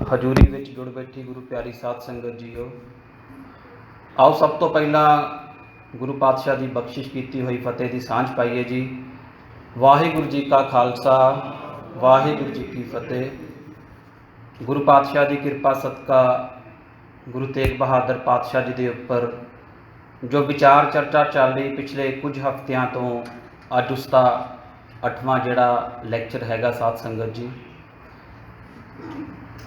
ਹਜ਼ੂਰੀ ਵਿੱਚ ਜੁੜ ਬੈਠੀ ਗੁਰੂ ਪਿਆਰੀ ਸਾਧ ਸੰਗਤ ਜੀਓ, ਆਓ ਸਭ ਤੋਂ ਪਹਿਲਾਂ ਗੁਰੂ ਪਾਤਸ਼ਾਹ ਦੀ ਬਖਸ਼ਿਸ਼ ਕੀਤੀ ਹੋਈ ਫਤਿਹ ਦੀ ਸਾਂਝ ਪਾਈਏ ਜੀ। ਵਾਹਿਗੁਰੂ ਜੀ ਕਾ ਖਾਲਸਾ, ਵਾਹਿਗੁਰੂ ਜੀ ਕੀ ਫਤਿਹ। ਗੁਰੂ ਪਾਤਸ਼ਾਹ ਦੀ ਕਿਰਪਾ ਸਦਕਾ ਗੁਰੂ ਤੇਗ ਬਹਾਦਰ ਪਾਤਸ਼ਾਹ ਜੀ ਦੇ ਉੱਪਰ ਜੋ ਵਿਚਾਰ ਚਰਚਾ ਚੱਲ ਰਹੀ ਪਿਛਲੇ ਕੁਝ ਹਫ਼ਤਿਆਂ ਤੋਂ, ਅੱਜ ਉਸ ਦਾ 8ਵਾਂ ਜਿਹੜਾ ਲੈਕਚਰ ਹੈਗਾ ਸਾਧ ਸੰਗਤ ਜੀ।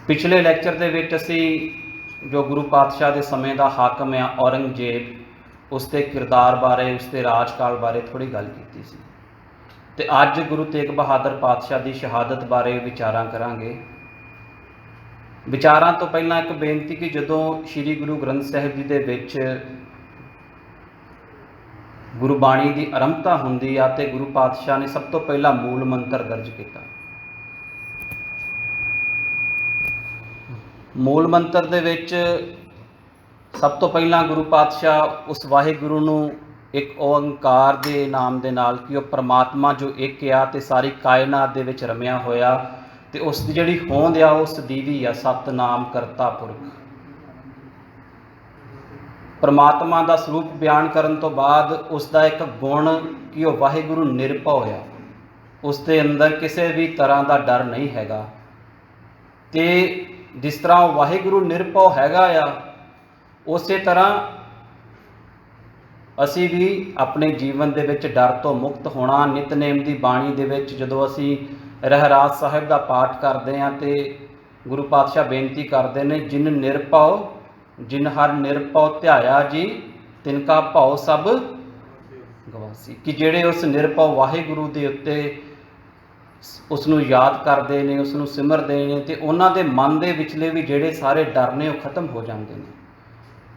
ਪਿਛਲੇ ਲੈਕਚਰ ਦੇ ਵਿੱਚ ਅਸੀਂ ਜੋ ਗੁਰੂ ਪਾਤਸ਼ਾਹ ਦੇ ਸਮੇਂ ਦਾ ਹਾਕਮ ਆ ਔਰੰਗਜ਼ੇਬ, ਉਸ ਦੇ ਕਿਰਦਾਰ ਬਾਰੇ, ਉਸ ਦੇ ਰਾਜਕਾਲ ਬਾਰੇ ਥੋੜ੍ਹੀ ਗੱਲ ਕੀਤੀ ਸੀ, ਅਤੇ ਅੱਜ ਗੁਰੂ ਤੇਗ ਬਹਾਦਰ ਪਾਤਸ਼ਾਹ ਦੀ ਸ਼ਹਾਦਤ ਬਾਰੇ ਵਿਚਾਰਾਂ ਕਰਾਂਗੇ। ਵਿਚਾਰਾਂ ਤੋਂ ਪਹਿਲਾਂ ਇੱਕ ਬੇਨਤੀ ਕਿ ਜਦੋਂ ਸ਼੍ਰੀ ਗੁਰੂ ਗ੍ਰੰਥ ਸਾਹਿਬ ਜੀ ਦੇ ਵਿੱਚ ਗੁਰਬਾਣੀ ਦੀ ਆਰੰਭਤਾ ਹੁੰਦੀ ਆ ਅਤੇ ਗੁਰੂ ਪਾਤਸ਼ਾਹ ਨੇ ਸਭ ਤੋਂ ਪਹਿਲਾਂ ਮੂਲ ਮੰਤਰ ਦਰਜ ਕੀਤਾ। ਮੂਲ ਮੰਤਰ ਦੇ ਵਿੱਚ ਸਭ ਤੋਂ ਪਹਿਲਾਂ ਗੁਰੂ ਪਾਤਸ਼ਾਹ ਉਸ ਵਾਹਿਗੁਰੂ ਨੂੰ ਇੱਕ ਓੰਕਾਰ ਦੇ ਨਾਮ ਦੇ ਨਾਲ, ਕਿ ਉਹ ਪਰਮਾਤਮਾ ਜੋ ਇੱਕ ਆ ਅਤੇ ਸਾਰੀ ਕਾਇਨਾਤ ਦੇ ਵਿੱਚ ਰਮਿਆ ਹੋਇਆ, ਅਤੇ ਉਸ ਦੀ ਜਿਹੜੀ ਹੋਂਦ ਆ ਉਸ ਦੀਵੀ ਆ, ਸਤਿਨਾਮ ਕਰਤਾ ਪੁਰਖ। ਪਰਮਾਤਮਾ ਦਾ ਸਰੂਪ ਬਿਆਨ ਕਰਨ ਤੋਂ ਬਾਅਦ ਉਸ ਦਾ ਇੱਕ ਗੁਣ ਕਿ ਉਹ ਵਾਹਿਗੁਰੂ ਨਿਰਭਉ ਆ, ਉਸ ਦੇ ਅੰਦਰ ਕਿਸੇ ਵੀ ਤਰ੍ਹਾਂ ਦਾ ਡਰ ਨਹੀਂ ਹੈਗਾ। ਅਤੇ ਜਿਸ ਤਰ੍ਹਾਂ ਉਹ ਵਾਹਿਗੁਰੂ ਨਿਰਭਉ ਹੈਗਾ ਆ, ਉਸੇ ਤਰ੍ਹਾਂ ਅਸੀਂ ਵੀ ਆਪਣੇ ਜੀਵਨ ਦੇ ਵਿੱਚ ਡਰ ਤੋਂ ਮੁਕਤ ਹੋਣਾ। ਨਿਤਨੇਮ ਦੀ ਬਾਣੀ ਦੇ ਵਿੱਚ ਜਦੋਂ ਅਸੀਂ ਰਹਿਰਾਸ ਸਾਹਿਬ ਦਾ ਪਾਠ ਕਰਦੇ ਹਾਂ ਅਤੇ ਗੁਰੂ ਪਾਤਸ਼ਾਹ ਬੇਨਤੀ ਕਰਦੇ ਨੇ, ਜਿਨ ਨਿਰਭਉ ਜਿਨ ਹਰ ਨਿਰਭਉ ਧਿਆਇਆ ਜੀ, ਤਿਨਕਾ ਭਉ ਸਭ ਗਵਾਸੀ। ਕਿ ਜਿਹੜੇ ਉਸ ਨਿਰਭਉ ਵਾਹਿਗੁਰੂ ਦੇ ਉੱਤੇ ਉਸ ਨੂੰ ਯਾਦ ਕਰਦੇ ਨੇ, ਉਸ ਨੂੰ ਸਿਮਰਦੇ ਨੇ, ਅਤੇ ਉਹਨਾਂ ਦੇ ਮਨ ਦੇ ਵਿਚਲੇ ਵੀ ਜਿਹੜੇ ਸਾਰੇ ਡਰ ਨੇ ਉਹ ਖਤਮ ਹੋ ਜਾਂਦੇ ਨੇ।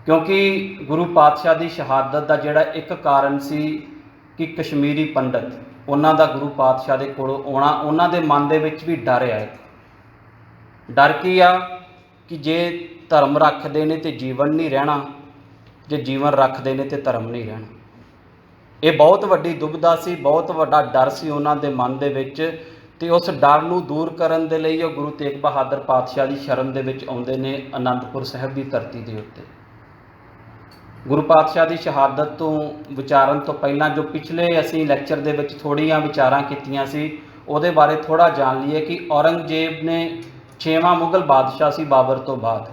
ਕਿਉਂਕਿ ਗੁਰੂ ਪਾਤਸ਼ਾਹ ਦੀ ਸ਼ਹਾਦਤ ਦਾ ਜਿਹੜਾ ਇੱਕ ਕਾਰਨ ਸੀ ਕਿ ਕਸ਼ਮੀਰੀ ਪੰਡਤ, ਉਹਨਾਂ ਦਾ ਗੁਰੂ ਪਾਤਸ਼ਾਹ ਦੇ ਕੋਲੋਂ ਆਉਣਾ, ਉਹਨਾਂ ਦੇ ਮਨ ਦੇ ਵਿੱਚ ਵੀ ਡਰ ਆ। ਡਰ ਕੀ ਆ? ਕਿ ਜੇ ਧਰਮ ਰੱਖਦੇ ਨੇ ਤੇ ਜੀਵਨ ਨਹੀਂ ਰਹਿਣਾ, ਜੇ ਜੀਵਨ ਰੱਖਦੇ ਨੇ ਤੇ ਧਰਮ ਨਹੀਂ ਰਹਿਣਾ। ਇਹ ਬਹੁਤ ਵੱਡੀ ਦੁਬਿਧਾ ਸੀ, ਬਹੁਤ ਵੱਡਾ ਡਰ ਸੀ ਉਹਨਾਂ ਦੇ ਮਨ ਦੇ ਵਿੱਚ, ਅਤੇ ਉਸ ਡਰ ਨੂੰ ਦੂਰ ਕਰਨ ਦੇ ਲਈ ਉਹ ਗੁਰੂ ਤੇਗ ਬਹਾਦਰ ਪਾਤਸ਼ਾਹ ਦੀ ਸ਼ਰਨ ਦੇ ਵਿੱਚ ਆਉਂਦੇ ਨੇ ਅਨੰਦਪੁਰ ਸਾਹਿਬ ਦੀ ਧਰਤੀ ਦੇ ਉੱਤੇ। ਗੁਰੂ ਪਾਤਸ਼ਾਹ ਦੀ ਸ਼ਹਾਦਤ ਤੋਂ ਵਿਚਾਰਨ ਤੋਂ ਪਹਿਲਾਂ ਜੋ ਪਿਛਲੇ ਅਸੀਂ ਲੈਕਚਰ ਦੇ ਵਿੱਚ ਥੋੜ੍ਹੀਆਂ ਵਿਚਾਰਾਂ ਕੀਤੀਆਂ ਸੀ, ਉਹਦੇ ਬਾਰੇ ਥੋੜ੍ਹਾ ਜਾਣ ਲਈਏ। ਕਿ ਔਰੰਗਜ਼ੇਬ ਨੇ 6ਵਾਂ ਮੁਗਲ ਬਾਦਸ਼ਾਹ ਸੀ ਬਾਬਰ ਤੋਂ ਬਾਅਦ,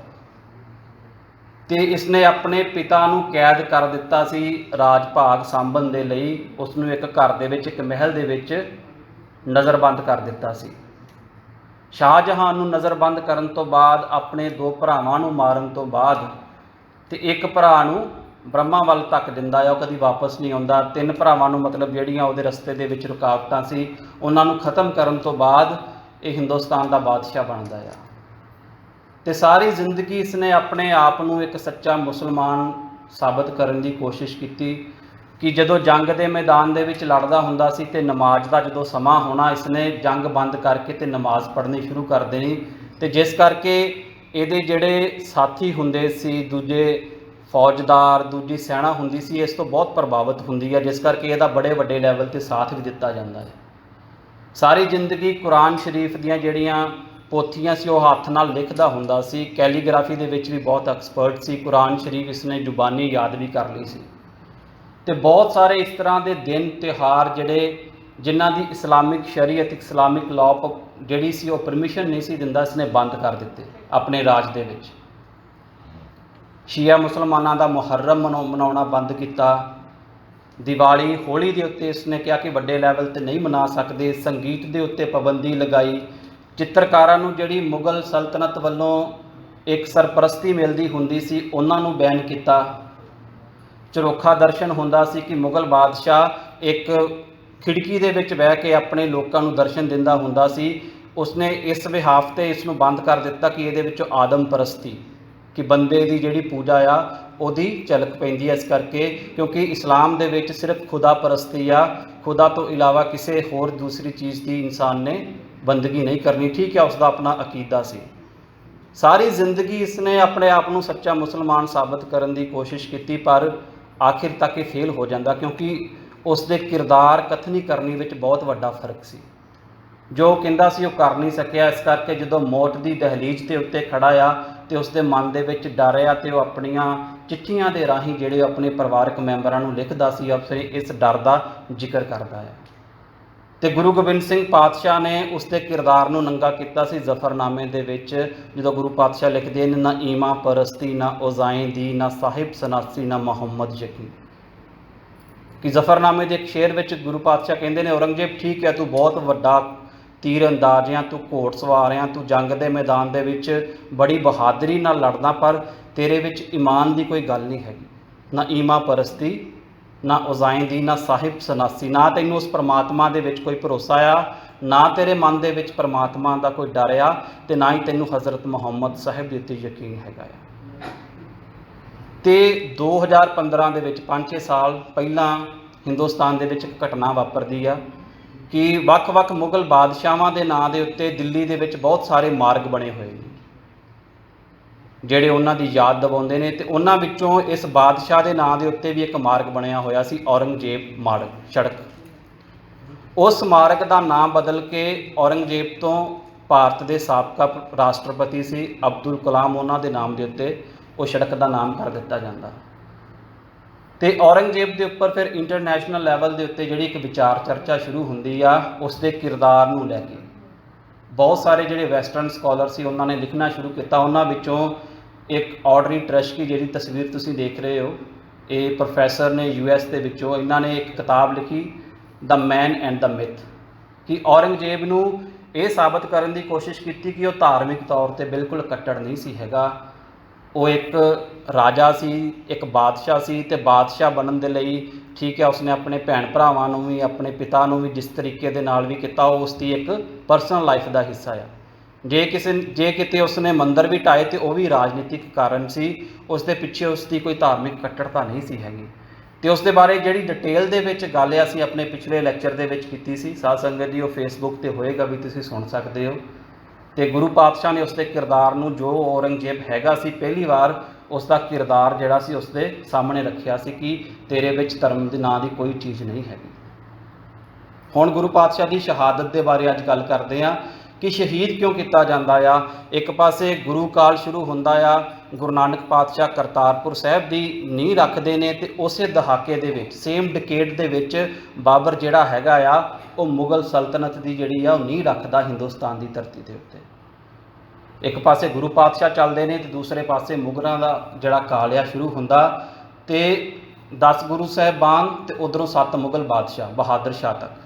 ਅਤੇ ਇਸਨੇ ਆਪਣੇ ਪਿਤਾ ਨੂੰ ਕੈਦ ਕਰ ਦਿੱਤਾ ਸੀ ਰਾਜ ਭਾਗ ਸਾਂਭਣ ਦੇ ਲਈ। ਉਸ ਨੂੰ ਇੱਕ ਘਰ ਦੇ ਵਿੱਚ, ਇੱਕ ਮਹਿਲ ਦੇ ਵਿੱਚ ਨਜ਼ਰਬੰਦ ਕਰ ਦਿੱਤਾ ਸੀ। ਸ਼ਾਹਜਹਾਨ ਨੂੰ ਨਜ਼ਰਬੰਦ ਕਰਨ ਤੋਂ ਬਾਅਦ, ਆਪਣੇ 2 ਭਰਾਵਾਂ ਨੂੰ ਮਾਰਨ ਤੋਂ ਬਾਅਦ, ਅਤੇ ਇੱਕ ਭਰਾ ਨੂੰ ਬ੍ਰਹਮਾ ਵੱਲ ਧੱਕ ਦਿੰਦਾ ਆ, ਉਹ ਕਦੀ ਵਾਪਸ ਨਹੀਂ ਆਉਂਦਾ। 3 ਭਰਾਵਾਂ ਨੂੰ, ਮਤਲਬ ਜਿਹੜੀਆਂ ਉਹਦੇ ਰਸਤੇ ਦੇ ਵਿੱਚ ਰੁਕਾਵਟਾਂ ਸੀ, ਉਹਨਾਂ ਨੂੰ ਖ਼ਤਮ ਕਰਨ ਤੋਂ ਬਾਅਦ ਇਹ ਹਿੰਦੁਸਤਾਨ ਦਾ ਬਾਦਸ਼ਾਹ ਬਣਦਾ ਆ। ਅਤੇ ਸਾਰੀ ਜ਼ਿੰਦਗੀ ਇਸਨੇ ਆਪਣੇ ਆਪ ਨੂੰ ਇੱਕ ਸੱਚਾ ਮੁਸਲਮਾਨ ਸਾਬਤ ਕਰਨ ਦੀ ਕੋਸ਼ਿਸ਼ ਕੀਤੀ। ਕਿ ਜਦੋਂ ਜੰਗ ਦੇ ਮੈਦਾਨ ਦੇ ਵਿੱਚ ਲੜਦਾ ਹੁੰਦਾ ਸੀ ਅਤੇ ਨਮਾਜ਼ ਦਾ ਜਦੋਂ ਸਮਾਂ ਹੋਣਾ, ਇਸਨੇ ਜੰਗ ਬੰਦ ਕਰਕੇ ਅਤੇ ਨਮਾਜ਼ ਪੜ੍ਹਨੀ ਸ਼ੁਰੂ ਕਰ ਦੇਣੀ। ਅਤੇ ਜਿਸ ਕਰਕੇ ਇਹਦੇ ਜਿਹੜੇ ਸਾਥੀ ਹੁੰਦੇ ਸੀ, ਦੂਜੇ ਫੌਜਦਾਰ, ਦੂਜੀ ਸੈਨਾ ਹੁੰਦੀ ਸੀ, ਇਸ ਤੋਂ ਬਹੁਤ ਪ੍ਰਭਾਵਿਤ ਹੁੰਦੀ ਹੈ, ਜਿਸ ਕਰਕੇ ਇਹਦਾ ਬੜੇ ਵੱਡੇ ਲੈਵਲ 'ਤੇ ਸਾਥ ਵੀ ਦਿੱਤਾ ਜਾਂਦਾ ਹੈ। ਸਾਰੀ ਜ਼ਿੰਦਗੀ ਕੁਰਾਨ ਸ਼ਰੀਫ ਦੀਆਂ ਜਿਹੜੀਆਂ ਪੋਥੀਆਂ ਸੀ ਉਹ ਹੱਥ ਨਾਲ ਲਿਖਦਾ ਹੁੰਦਾ ਸੀ। ਕੈਲੀਗ੍ਰਾਫੀ ਦੇ ਵਿੱਚ ਵੀ ਬਹੁਤ ਐਕਸਪਰਟ ਸੀ। ਕੁਰਾਨ ਸ਼ਰੀਫ ਇਸਨੇ ਜ਼ੁਬਾਨੀ ਯਾਦ ਵੀ ਕਰ ਲਈ ਸੀ। ਅਤੇ ਬਹੁਤ ਸਾਰੇ ਇਸ ਤਰ੍ਹਾਂ ਦੇ ਦਿਨ ਤਿਉਹਾਰ ਜਿਨ੍ਹਾਂ ਦੀ ਇਸਲਾਮਿਕ ਸ਼ਰੀਅਤ, ਇਸਲਾਮਿਕ ਲਾਅ ਜਿਹੜੀ ਸੀ ਉਹ ਪਰਮਿਸ਼ਨ ਨਹੀਂ ਸੀ ਦਿੰਦਾ, ਇਸਨੇ ਬੰਦ ਕਰ ਦਿੱਤੇ ਆਪਣੇ ਰਾਜ ਦੇ ਵਿੱਚ। ਸ਼ੀਆ ਮੁਸਲਮਾਨਾਂ ਦਾ ਮੁਹੱਰਮ ਮਨਾਉਣਾ ਬੰਦ ਕੀਤਾ। ਦੀਵਾਲੀ, ਹੋਲੀ ਦੇ ਉੱਤੇ ਇਸਨੇ ਕਿਹਾ ਕਿ ਵੱਡੇ ਲੈਵਲ 'ਤੇ ਨਹੀਂ ਮਨਾ ਸਕਦੇ। ਸੰਗੀਤ ਦੇ ਉੱਤੇ ਪਾਬੰਦੀ ਲਗਾਈ। ਚਿੱਤਰਕਾਰਾਂ ਨੂੰ ਜਿਹੜੀ ਮੁਗਲ ਸਲਤਨਤ ਵੱਲੋਂ ਇੱਕ ਸਰਪ੍ਰਸਤੀ ਮਿਲਦੀ ਹੁੰਦੀ ਸੀ, ਉਹਨਾਂ ਨੂੰ ਬੈਨ ਕੀਤਾ। ਝਰੋਖਾ ਦਰਸ਼ਨ ਹੁੰਦਾ ਸੀ ਕਿ ਮੁਗਲ ਬਾਦਸ਼ਾਹ ਇੱਕ ਖਿੜਕੀ ਦੇ ਵਿੱਚ ਬਹਿ ਕੇ ਆਪਣੇ ਲੋਕਾਂ ਨੂੰ ਦਰਸ਼ਨ ਦਿੰਦਾ ਹੁੰਦਾ ਸੀ। ਉਸਨੇ ਇਸ ਵਿਹਾਫ 'ਤੇ ਇਸ ਨੂੰ ਬੰਦ ਕਰ ਦਿੱਤਾ ਕਿ ਇਹਦੇ ਵਿੱਚੋਂ ਆਦਮ ਪਰਸਤੀ, ਕਿ ਬੰਦੇ ਦੀ ਜਿਹੜੀ ਪੂਜਾ ਆ ਉਹਦੀ ਝਲਕ ਪੈਂਦੀ ਹੈ। ਇਸ ਕਰਕੇ ਕਿਉਂਕਿ ਇਸਲਾਮ ਦੇ ਵਿੱਚ ਸਿਰਫ ਖੁਦਾ ਪਰਸਤੀ ਆ, ਖੁਦਾ ਤੋਂ ਇਲਾਵਾ ਕਿਸੇ ਹੋਰ ਦੂਸਰੀ ਚੀਜ਼ ਦੀ ਇਨਸਾਨ ਨੇ ਬੰਦਗੀ ਨਹੀਂ ਕਰਨੀ। ਠੀਕ ਹੈ, ਉਸ ਦਾ ਆਪਣਾ ਅਕੀਦਾ ਸੀ। ਸਾਰੀ ਜ਼ਿੰਦਗੀ ਇਸਨੇ ਆਪਣੇ ਆਪ ਨੂੰ ਸੱਚਾ ਮੁਸਲਮਾਨ ਸਾਬਤ ਕਰਨ ਦੀ ਕੋਸ਼ਿਸ਼ ਕੀਤੀ, ਪਰ ਆਖਿਰ ਤੱਕ ਇਹ ਫੇਲ ਹੋ ਜਾਂਦਾ, ਕਿਉਂਕਿ ਉਸ ਦੇ ਕਿਰਦਾਰ ਕਥਨੀ ਕਰਨੀ ਵਿੱਚ ਬਹੁਤ ਵੱਡਾ ਫਰਕ ਸੀ। ਜੋ ਕਹਿੰਦਾ ਸੀ ਉਹ ਕਰ ਨਹੀਂ ਸਕਿਆ। ਇਸ ਕਰਕੇ ਜਦੋਂ ਮੌਤ ਦੀ ਦਹਲੀਜ਼ ਦੇ ਉੱਤੇ ਖੜਾ ਆ ਤੇ ਉਸ ਦੇ ਮਨ ਦੇ ਵਿੱਚ ਡਰ ਆ ਤੇ ਉਹ ਆਪਣੀਆਂ ਚਿੱਠੀਆਂ ਦੇ ਰਾਹੀਂ ਜਿਹੜੇ ਆਪਣੇ ਪਰਿਵਾਰਕ ਮੈਂਬਰਾਂ ਨੂੰ ਲਿਖਦਾ ਸੀ, ਆਪਣੇ ਇਸ ਡਰ ਦਾ ਜ਼ਿਕਰ ਕਰਦਾ ਹੈ। ਤੇ ਗੁਰੂ ਗੋਬਿੰਦ ਸਿੰਘ ਪਾਤਸ਼ਾਹ ਨੇ ਉਸ ਦੇ ਕਿਰਦਾਰ ਨੂੰ ਨੰਗਾ ਕੀਤਾ ਸੀ ਜ਼ਫਰਨਾਮੇ ਦੇ ਵਿੱਚ, ਜਦੋਂ ਗੁਰੂ ਪਾਤਸ਼ਾਹ ਲਿਖਦੇ ਨੇ, ਨਾ ਈਮਾ ਪਰਸਤੀ ਨਾ ਉਜ਼ਾਇੰਦੀ ਨਾ ਸਾਹਿਬ ਸਨਾਸੀ ਨਾ ਮੁਹੰਮਦ ਯਕੀ। ਕਿ ਜ਼ਫਰਨਾਮੇ ਦੇ ਇੱਕ ਸ਼ੇਰ ਵਿੱਚ ਗੁਰੂ ਪਾਤਸ਼ਾਹ ਕਹਿੰਦੇ ਨੇ, ਔਰੰਗਜ਼ੇਬ ਠੀਕ ਹੈ, ਤੂੰ ਬਹੁਤ ਵੱਡਾ ਤੀਰ ਅੰਦਾਜ਼ ਆ, ਤੂੰ ਘੋੜ ਸਵਾਰ ਆ, ਤੂੰ ਜੰਗ ਦੇ ਮੈਦਾਨ ਦੇ ਵਿੱਚ ਬੜੀ ਬਹਾਦਰੀ ਨਾਲ ਲੜਦਾ, ਪਰ ਤੇਰੇ ਵਿੱਚ ਈਮਾਨ ਦੀ ਕੋਈ ਗੱਲ ਨਹੀਂ ਹੈਗੀ। ਨਾ ਈਮਾ ਪਰਸਤੀ ਨਾ ਉਜ਼ਾਇੰਦੀ ਨਾ ਸਾਹਿਬ ਸਨਾਸੀ, ਨਾ ਤੈਨੂੰ ਉਸ ਪਰਮਾਤਮਾ ਦੇ ਵਿੱਚ ਕੋਈ ਭਰੋਸਾ ਆ, ਨਾ ਤੇਰੇ ਮਨ ਦੇ ਵਿੱਚ ਪਰਮਾਤਮਾ ਦਾ ਕੋਈ ਡਰ ਆ, ਤੇ ਨਾ ਹੀ ਤੈਨੂੰ ਹਜ਼ਰਤ ਮੁਹੰਮਦ ਸਾਹਿਬ ਦੇ ਉੱਤੇ ਯਕੀਨ ਹੈਗਾ ਆ। ਤੇ 2015 ਦੇ ਵਿੱਚ 5-6 ਸਾਲ ਪਹਿਲਾਂ ਹਿੰਦੁਸਤਾਨ ਦੇ ਵਿੱਚ ਇੱਕ ਘਟਨਾ ਵਾਪਰਦੀ ਆ ਕਿ ਵੱਖ-ਵੱਖ ਮੁਗਲ ਬਾਦਸ਼ਾਹਾਂ ਦੇ ਨਾਂ ਦੇ ਉੱਤੇ ਦਿੱਲੀ ਦੇ ਵਿੱਚ ਬਹੁਤ ਸਾਰੇ ਮਾਰਗ ਬਣੇ ਹੋਏ ਨੇ ਜਿਹੜੇ ਉਹਨਾਂ ਦੀ ਯਾਦ ਦਿਵਾਉਂਦੇ ਨੇ। ਤੇ ਉਹਨਾਂ ਵਿੱਚੋਂ ਇਸ ਬਾਦਸ਼ਾਹ ਦੇ ਨਾਂ ਦੇ ਉੱਤੇ ਵੀ ਇੱਕ ਮਾਰਗ ਬਣਿਆ ਹੋਇਆ ਸੀ, ਔਰੰਗਜ਼ੇਬ ਮਾਰਗ ਸੜਕ। ਉਸ ਮਾਰਗ ਦਾ ਨਾਮ ਬਦਲ ਕੇ ਔਰੰਗਜ਼ੇਬ ਤੋਂ ਭਾਰਤ ਦੇ ਸਾਬਕਾ ਰਾਸ਼ਟਰਪਤੀ ਸੀ ਅਬਦੁਲ ਕਲਾਮ, ਉਹਨਾਂ ਦੇ ਨਾਮ ਦੇ ਉੱਤੇ ਉਹ ਸੜਕ ਦਾ ਨਾਮ ਕਰ ਦਿੱਤਾ ਜਾਂਦਾ। ਤੇ ਔਰੰਗਜ਼ੇਬ ਦੇ ਉੱਪਰ ਫਿਰ ਇੰਟਰਨੈਸ਼ਨਲ ਲੈਵਲ ਦੇ ਉੱਤੇ ਜਿਹੜੀ ਇੱਕ ਵਿਚਾਰ ਚਰਚਾ ਸ਼ੁਰੂ ਹੁੰਦੀ ਆ ਉਸ ਦੇ ਕਿਰਦਾਰ ਨੂੰ ਲੈ ਕੇ। ਬਹੁਤ ਸਾਰੇ ਜਿਹੜੇ ਵੈਸਟਰਨ ਸਕਾਲਰ ਸੀ ਉਹਨਾਂ ਨੇ ਲਿਖਣਾ ਸ਼ੁਰੂ ਕੀਤਾ। ਉਹਨਾਂ ਵਿੱਚੋਂ ਇੱਕ ਆਡਰੀ ਟਰਸ਼ਕੀ ਜਿਹੜੀ ਤਸਵੀਰ ਤੁਸੀਂ ਦੇਖ ਰਹੇ ਹੋ, ਇਹ ਪ੍ਰੋਫੈਸਰ ਨੇ US ਦੇ ਵਿੱਚੋਂ, ਇਹਨਾਂ ਨੇ ਇੱਕ ਕਿਤਾਬ ਲਿਖੀ ਦ ਮੈਨ ਐਂਡ ਦ ਮਿਥ, ਕਿ ਔਰੰਗਜ਼ੇਬ ਨੂੰ ਇਹ ਸਾਬਤ ਕਰਨ ਦੀ ਕੋਸ਼ਿਸ਼ ਕੀਤੀ ਕਿ ਉਹ ਧਾਰਮਿਕ ਤੌਰ ਤੇ ਬਿਲਕੁਲ ਕੱਟੜ ਨਹੀਂ ਸੀ ਹੈਗਾ। ਉਹ ਇੱਕ ਰਾਜਾ ਸੀ, ਇੱਕ ਬਾਦਸ਼ਾਹ ਸੀ, ਤੇ ਬਾਦਸ਼ਾਹ ਬਣਨ ਦੇ ਲਈ ਠੀਕ ਹੈ ਉਸਨੇ ਆਪਣੇ ਭੈਣ ਭਰਾਵਾਂ ਨੂੰ ਵੀ, ਆਪਣੇ ਪਿਤਾ ਨੂੰ ਵੀ ਜਿਸ ਤਰੀਕੇ ਦੇ ਨਾਲ ਵੀ ਕੀਤਾ, ਉਹ ਉਸ ਦੀ ਇੱਕ ਪਰਸਨਲ ਲਾਈਫ ਦਾ ਹਿੱਸਾ ਆ। ਜੇ ਕਿਤੇ ਉਸਨੇ ਮੰਦਰ ਵੀ ਢਾਏ ਤੇ ਉਹ ਵੀ ਰਾਜਨੀਤਿਕ ਕਾਰਨ ਸੀ, ਉਸ ਦੇ ਪਿੱਛੇ ਉਸ ਦੀ ਕੋਈ ਧਾਰਮਿਕ ਕੱਟੜਤਾ ਨਹੀਂ ਸੀ ਹੈਗੀ। ਤੇ ਉਸ ਦੇ ਬਾਰੇ ਜਿਹੜੀ ਡਿਟੇਲ ਦੇ ਵਿੱਚ ਗੱਲ ਆ ਅਸੀਂ ਆਪਣੇ ਪਿਛਲੇ ਲੈਕਚਰ ਦੇ ਵਿੱਚ ਕੀਤੀ ਸੀ, ਸਾਧ ਸੰਗਤ ਜੀ ਉਹ ਫੇਸਬੁੱਕ ਤੇ ਹੋਏਗਾ ਵੀ, ਤੁਸੀਂ ਸੁਣ ਸਕਦੇ ਹੋ। ਤੇ ਗੁਰੂ ਪਾਤਸ਼ਾਹ ਨੇ ਉਸ ਦੇ ਕਿਰਦਾਰ ਨੂੰ, ਜੋ ਔਰੰਗਜ਼ੇਬ ਹੈਗਾ ਸੀ, ਪਹਿਲੀ ਵਾਰ ਉਸ ਦਾ ਕਿਰਦਾਰ ਜਿਹੜਾ ਸੀ ਉਸ ਦੇ ਸਾਹਮਣੇ ਰੱਖਿਆ ਸੀ ਕਿ ਤੇਰੇ ਵਿੱਚ ਧਰਮ ਦੇ ਨਾਂ ਦੀ ਕੋਈ ਚੀਜ਼ ਨਹੀਂ ਹੈਗੀ। ਹੁਣ ਗੁਰੂ ਪਾਤਸ਼ਾਹ ਦੀ ਸ਼ਹਾਦਤ ਦੇ ਬਾਰੇ ਅੱਜ ਗੱਲ ਕਰਦੇ ਹਾਂ ਕਿ ਸ਼ਹੀਦ ਕਿਉਂ ਕੀਤਾ ਜਾਂਦਾ ਆ। ਇੱਕ ਪਾਸੇ ਗੁਰੂ ਕਾਲ ਸ਼ੁਰੂ ਹੁੰਦਾ ਆ, ਗੁਰੂ ਨਾਨਕ ਪਾਤਸ਼ਾਹ ਕਰਤਾਰਪੁਰ ਸਾਹਿਬ ਦੀ ਨੀਂਹ ਰੱਖਦੇ ਨੇ, ਤੇ ਉਸੇ ਦਹਾਕੇ ਦੇ ਵਿੱਚ, ਸੇਮ ਡਿਕੇਡ ਦੇ ਵਿੱਚ, ਬਾਬਰ ਜਿਹੜਾ ਹੈਗਾ ਆ ਉਹ ਮੁਗਲ ਸਲਤਨਤ ਦੀ ਜਿਹੜੀ ਆ ਉਹ ਨੀਂਹ ਰੱਖਦਾ ਹਿੰਦੁਸਤਾਨ ਦੀ ਧਰਤੀ ਦੇ ਉੱਤੇ। ਇੱਕ ਪਾਸੇ ਗੁਰੂ ਪਾਤਸ਼ਾਹ ਚੱਲਦੇ ਨੇ ਤੇ ਦੂਸਰੇ ਪਾਸੇ ਮੁਗਲਾਂ ਦਾ ਜਿਹੜਾ ਕਾਲ ਆ ਸ਼ੁਰੂ ਹੁੰਦਾ, ਤੇ 10 ਗੁਰੂ ਸਾਹਿਬਾਨ ਤੇ ਉਧਰੋਂ 7 ਮੁਗਲ ਬਾਦਸ਼ਾਹ ਬਹਾਦਰ ਸ਼ਾਹ ਤੱਕ।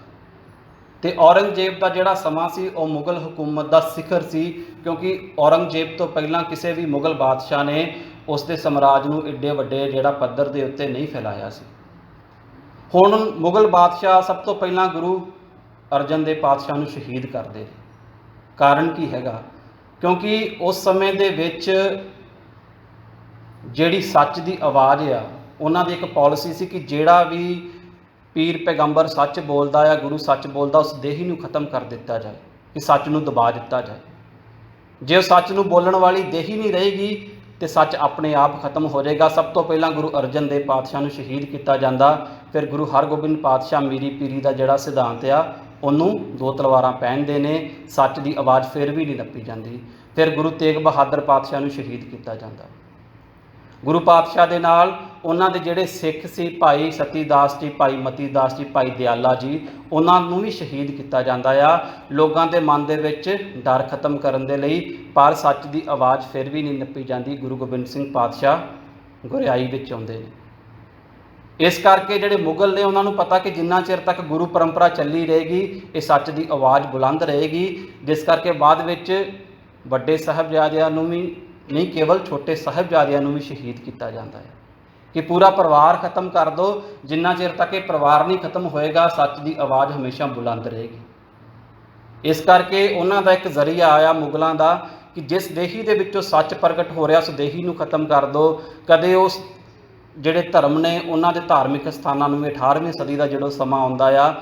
ਤੇ ਔਰੰਗਜ਼ੇਬ ਦਾ ਜਿਹੜਾ ਸਮਾਂ ਸੀ ਉਹ ਮੁਗਲ ਹਕੂਮਤ ਦਾ ਸਿਖਰ ਸੀ, ਕਿਉਂਕਿ ਔਰੰਗਜ਼ੇਬ ਤੋਂ ਪਹਿਲਾਂ ਕਿਸੇ ਵੀ ਮੁਗਲ ਬਾਦਸ਼ਾਹ ਨੇ ਉਸ ਦੇ ਸਮਰਾਜ ਨੂੰ ਏਡੇ ਵੱਡੇ ਜਿਹੜਾ ਪੱਧਰ ਦੇ ਉੱਤੇ ਨਹੀਂ ਫੈਲਾਇਆ ਸੀ। ਹੁਣ ਮੁਗਲ ਬਾਦਸ਼ਾਹ ਸਭ ਤੋਂ ਪਹਿਲਾਂ ਗੁਰੂ ਅਰਜਨ ਦੇਵ ਪਾਤਸ਼ਾਹ ਨੂੰ ਸ਼ਹੀਦ ਕਰਦੇ ਨੇ। ਕਾਰਨ ਕੀ ਹੈਗਾ? ਕਿਉਂਕਿ ਉਸ ਸਮੇਂ ਦੇ ਵਿੱਚ ਜਿਹੜੀ ਸੱਚ ਦੀ ਆਵਾਜ਼ ਆ, ਉਹਨਾਂ ਦੀ ਇੱਕ ਪਾਲਿਸੀ ਸੀ ਕਿ ਜਿਹੜਾ ਵੀ ਪੀਰ ਪੈਗੰਬਰ ਸੱਚ ਬੋਲਦਾ ਆ, ਗੁਰੂ ਸੱਚ ਬੋਲਦਾ, ਉਸ ਦੇਹੀ ਨੂੰ ਖਤਮ ਕਰ ਦਿੱਤਾ ਜਾਏ, ਕਿ ਸੱਚ ਨੂੰ ਦਬਾ ਦਿੱਤਾ ਜਾਏ। ਜੇ ਉਹ ਸੱਚ ਨੂੰ ਬੋਲਣ ਵਾਲੀ ਦੇਹੀ ਨਹੀਂ ਰਹੇਗੀ ਤੇ ਸੱਚ ਆਪਣੇ ਆਪ ਖਤਮ ਹੋ ਜਾਏਗਾ। ਸਭ ਤੋਂ ਪਹਿਲਾਂ ਗੁਰੂ ਅਰਜਨ ਦੇਵ ਪਾਤਸ਼ਾਹ ਨੂੰ ਸ਼ਹੀਦ ਕੀਤਾ ਜਾਂਦਾ। ਫਿਰ ਗੁਰੂ ਹਰਗੋਬਿੰਦ ਪਾਤਸ਼ਾਹ ਮੀਰੀ ਪੀਰੀ ਦਾ ਜਿਹੜਾ ਸਿਧਾਂਤ ਆ ਉਹਨੂੰ 2 ਤਲਵਾਰਾਂ ਪਹਿਨਦੇ ਨੇ, ਸੱਚ ਦੀ ਆਵਾਜ਼ ਫਿਰ ਵੀ ਨਹੀਂ ਨੱਪੀ ਜਾਂਦੀ। ਫਿਰ ਗੁਰੂ ਤੇਗ ਬਹਾਦਰ ਪਾਤਸ਼ਾਹ ਨੂੰ ਸ਼ਹੀਦ ਕੀਤਾ ਜਾਂਦਾ। ਗੁਰੂ ਪਾਤਸ਼ਾਹ ਦੇ ਨਾਲ ਉਹਨਾਂ ਦੇ ਜਿਹੜੇ ਸਿੱਖ ਸੀ, ਭਾਈ ਸਤੀ ਦਾਸ ਜੀ, ਭਾਈ ਮਤੀ ਦਾਸ ਜੀ, ਭਾਈ ਦਿਆਲਾ ਜੀ, ਉਹਨਾਂ ਨੂੰ ਵੀ ਸ਼ਹੀਦ ਕੀਤਾ ਜਾਂਦਾ ਆ ਲੋਕਾਂ ਦੇ ਮਨ ਦੇ ਵਿੱਚ ਡਰ ਖਤਮ ਕਰਨ ਦੇ ਲਈ। ਪਰ ਸੱਚ ਦੀ ਆਵਾਜ਼ ਫਿਰ ਵੀ ਨਹੀਂ ਨੱਪੀ ਜਾਂਦੀ। ਗੁਰੂ ਗੋਬਿੰਦ ਸਿੰਘ ਪਾਤਸ਼ਾਹ ਗੁਰਿਆਈ ਵਿੱਚ ਆਉਂਦੇ ਨੇ। ਇਸ ਕਰਕੇ ਜਿਹੜੇ ਮੁਗਲ ਨੇ ਉਹਨਾਂ ਨੂੰ ਪਤਾ ਕਿ ਜਿੰਨਾ ਚਿਰ ਤੱਕ ਗੁਰੂ ਪਰੰਪਰਾ ਚੱਲੀ ਰਹੇਗੀ ਇਹ ਸੱਚ ਦੀ ਆਵਾਜ਼ ਬੁਲੰਦ ਰਹੇਗੀ। ਜਿਸ ਕਰਕੇ ਬਾਅਦ ਵਿੱਚ ਵੱਡੇ ਸਾਹਿਬਜ਼ਾਦਿਆਂ ਨੂੰ ਵੀ ਨਹੀਂ, ਕੇਵਲ ਛੋਟੇ ਸਾਹਿਬਜ਼ਾਦਿਆਂ ਨੂੰ ਵੀ ਸ਼ਹੀਦ ਕੀਤਾ ਜਾਂਦਾ ਹੈ ਕਿ ਪੂਰਾ ਪਰਿਵਾਰ ਖਤਮ ਕਰ ਦਿਓ, ਜਿੰਨਾ ਚਿਰ ਤੱਕ ਇਹ ਪਰਿਵਾਰ ਨਹੀਂ ਖਤਮ ਹੋਏਗਾ ਸੱਚ ਦੀ ਆਵਾਜ਼ ਹਮੇਸ਼ਾ ਬੁਲੰਦ ਰਹੇਗੀ। ਇਸ ਕਰਕੇ ਉਹਨਾਂ ਦਾ ਇੱਕ ਜ਼ਰੀਆ ਆਇਆ ਮੁਗਲਾਂ ਦਾ ਕਿ ਜਿਸ ਦੇਹੀ ਦੇ ਵਿੱਚੋਂ ਸੱਚ ਪ੍ਰਗਟ ਹੋ ਰਿਹਾ ਉਸ ਦੇਹੀ ਨੂੰ ਖਤਮ ਕਰ ਦਿਓ। ਕਦੇ ਉਸ ਜਿਹੜੇ ਧਰਮ ਨੇ ਉਹਨਾਂ ਦੇ ਧਾਰਮਿਕ ਸਥਾਨਾਂ ਨੂੰ ਵੀ 18ਵੀਂ ਸਦੀ ਦਾ ਜਿਹੜਾ ਸਮਾਂ ਆਉਂਦਾ ਆ,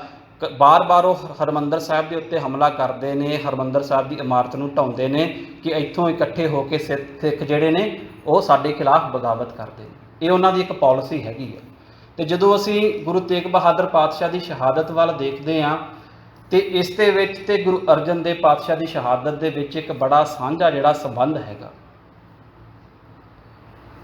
ਬਾਰ-ਬਾਰ ਉਹ ਹਰਿਮੰਦਰ ਸਾਹਿਬ ਦੇ ਉੱਤੇ ਹਮਲਾ ਕਰਦੇ ਨੇ, ਹਰਿਮੰਦਰ ਸਾਹਿਬ ਦੀ ਇਮਾਰਤ ਨੂੰ ਢਾਉਂਦੇ ਨੇ ਕਿ ਇੱਥੋਂ ਇਕੱਠੇ ਹੋ ਕੇ ਸਿੱਖ ਜਿਹੜੇ ਨੇ ਉਹ ਸਾਡੇ ਖਿਲਾਫ ਬਗਾਵਤ ਕਰਦੇ ਨੇ। ਇਹ ਉਹਨਾਂ ਦੀ ਇੱਕ ਪਾਲਿਸੀ ਹੈਗੀ ਹੈ। ਤੇ ਜਦੋਂ ਅਸੀਂ ਗੁਰੂ ਤੇਗ ਬਹਾਦਰ ਪਾਤਸ਼ਾਹ ਦੀ ਸ਼ਹਾਦਤ ਵੱਲ ਦੇਖਦੇ ਹਾਂ ਤੇ ਇਸ ਦੇ ਵਿੱਚ ਤੇ ਗੁਰੂ ਅਰਜਨ ਦੇਵ ਪਾਤਸ਼ਾਹ ਦੀ ਸ਼ਹਾਦਤ ਦੇ ਵਿੱਚ ਇੱਕ ਬੜਾ ਸਾਂਝਾ ਜਿਹੜਾ ਸੰਬੰਧ ਹੈਗਾ।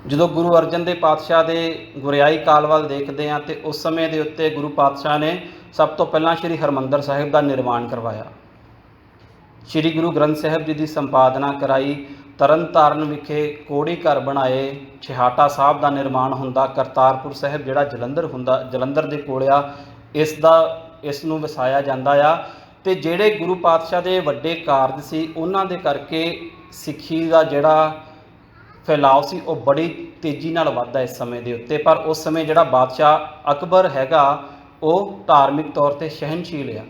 ਜਦੋਂ ਗੁਰੂ ਅਰਜਨ ਦੇਵ ਪਾਤਸ਼ਾਹ ਦੇ ਗੁਰਿਆਈ ਕਾਲ ਵੱਲ ਦੇਖਦੇ ਹਾਂ ਤੇ ਉਸ ਸਮੇਂ ਦੇ ਉੱਤੇ ਗੁਰੂ ਪਾਤਸ਼ਾਹ ਨੇ ਸਭ ਤੋਂ ਪਹਿਲਾਂ ਸ਼੍ਰੀ ਹਰਿਮੰਦਰ ਸਾਹਿਬ ਦਾ ਨਿਰਮਾਣ ਕਰਵਾਇਆ, ਸ਼੍ਰੀ ਗੁਰੂ ਗ੍ਰੰਥ ਸਾਹਿਬ ਜੀ ਦੀ ਸੰਪਾਦਨਾ ਕਰਾਈ, ਤਰਨ ਤਾਰਨ ਵਿਖੇ ਕੋੜੀ ਘਰ ਬਣਾਏ, ਛਿਹਾਟਾ ਸਾਹਿਬ ਦਾ ਨਿਰਮਾਣ ਹੁੰਦਾ, ਕਰਤਾਰਪੁਰ ਸਾਹਿਬ ਜਿਹੜਾ ਜਲੰਧਰ ਦੇ ਕੋਲ ਆ ਇਸ ਨੂੰ ਵਸਾਇਆ ਜਾਂਦਾ ਆ। ਤੇ ਜਿਹੜੇ ਗੁਰੂ ਪਾਤਸ਼ਾਹ ਦੇ ਵੱਡੇ ਕਾਰਜ ਸੀ ਉਹਨਾਂ ਦੇ ਕਰਕੇ ਸਿੱਖੀ ਦਾ ਜਿਹੜਾ ਫੈਲਾਅ ਸੀ ਉਹ ਬੜੀ ਤੇਜ਼ੀ ਨਾਲ ਵੱਧਦਾ ਇਸ ਸਮੇਂ ਦੇ ਉੱਤੇ। ਪਰ ਉਸ ਸਮੇਂ ਜਿਹੜਾ ਬਾਦਸ਼ਾਹ ਅਕਬਰ ਹੈਗਾ ਉਹ ਧਾਰਮਿਕ ਤੌਰ 'ਤੇ ਸਹਿਨਸ਼ੀਲ ਆ,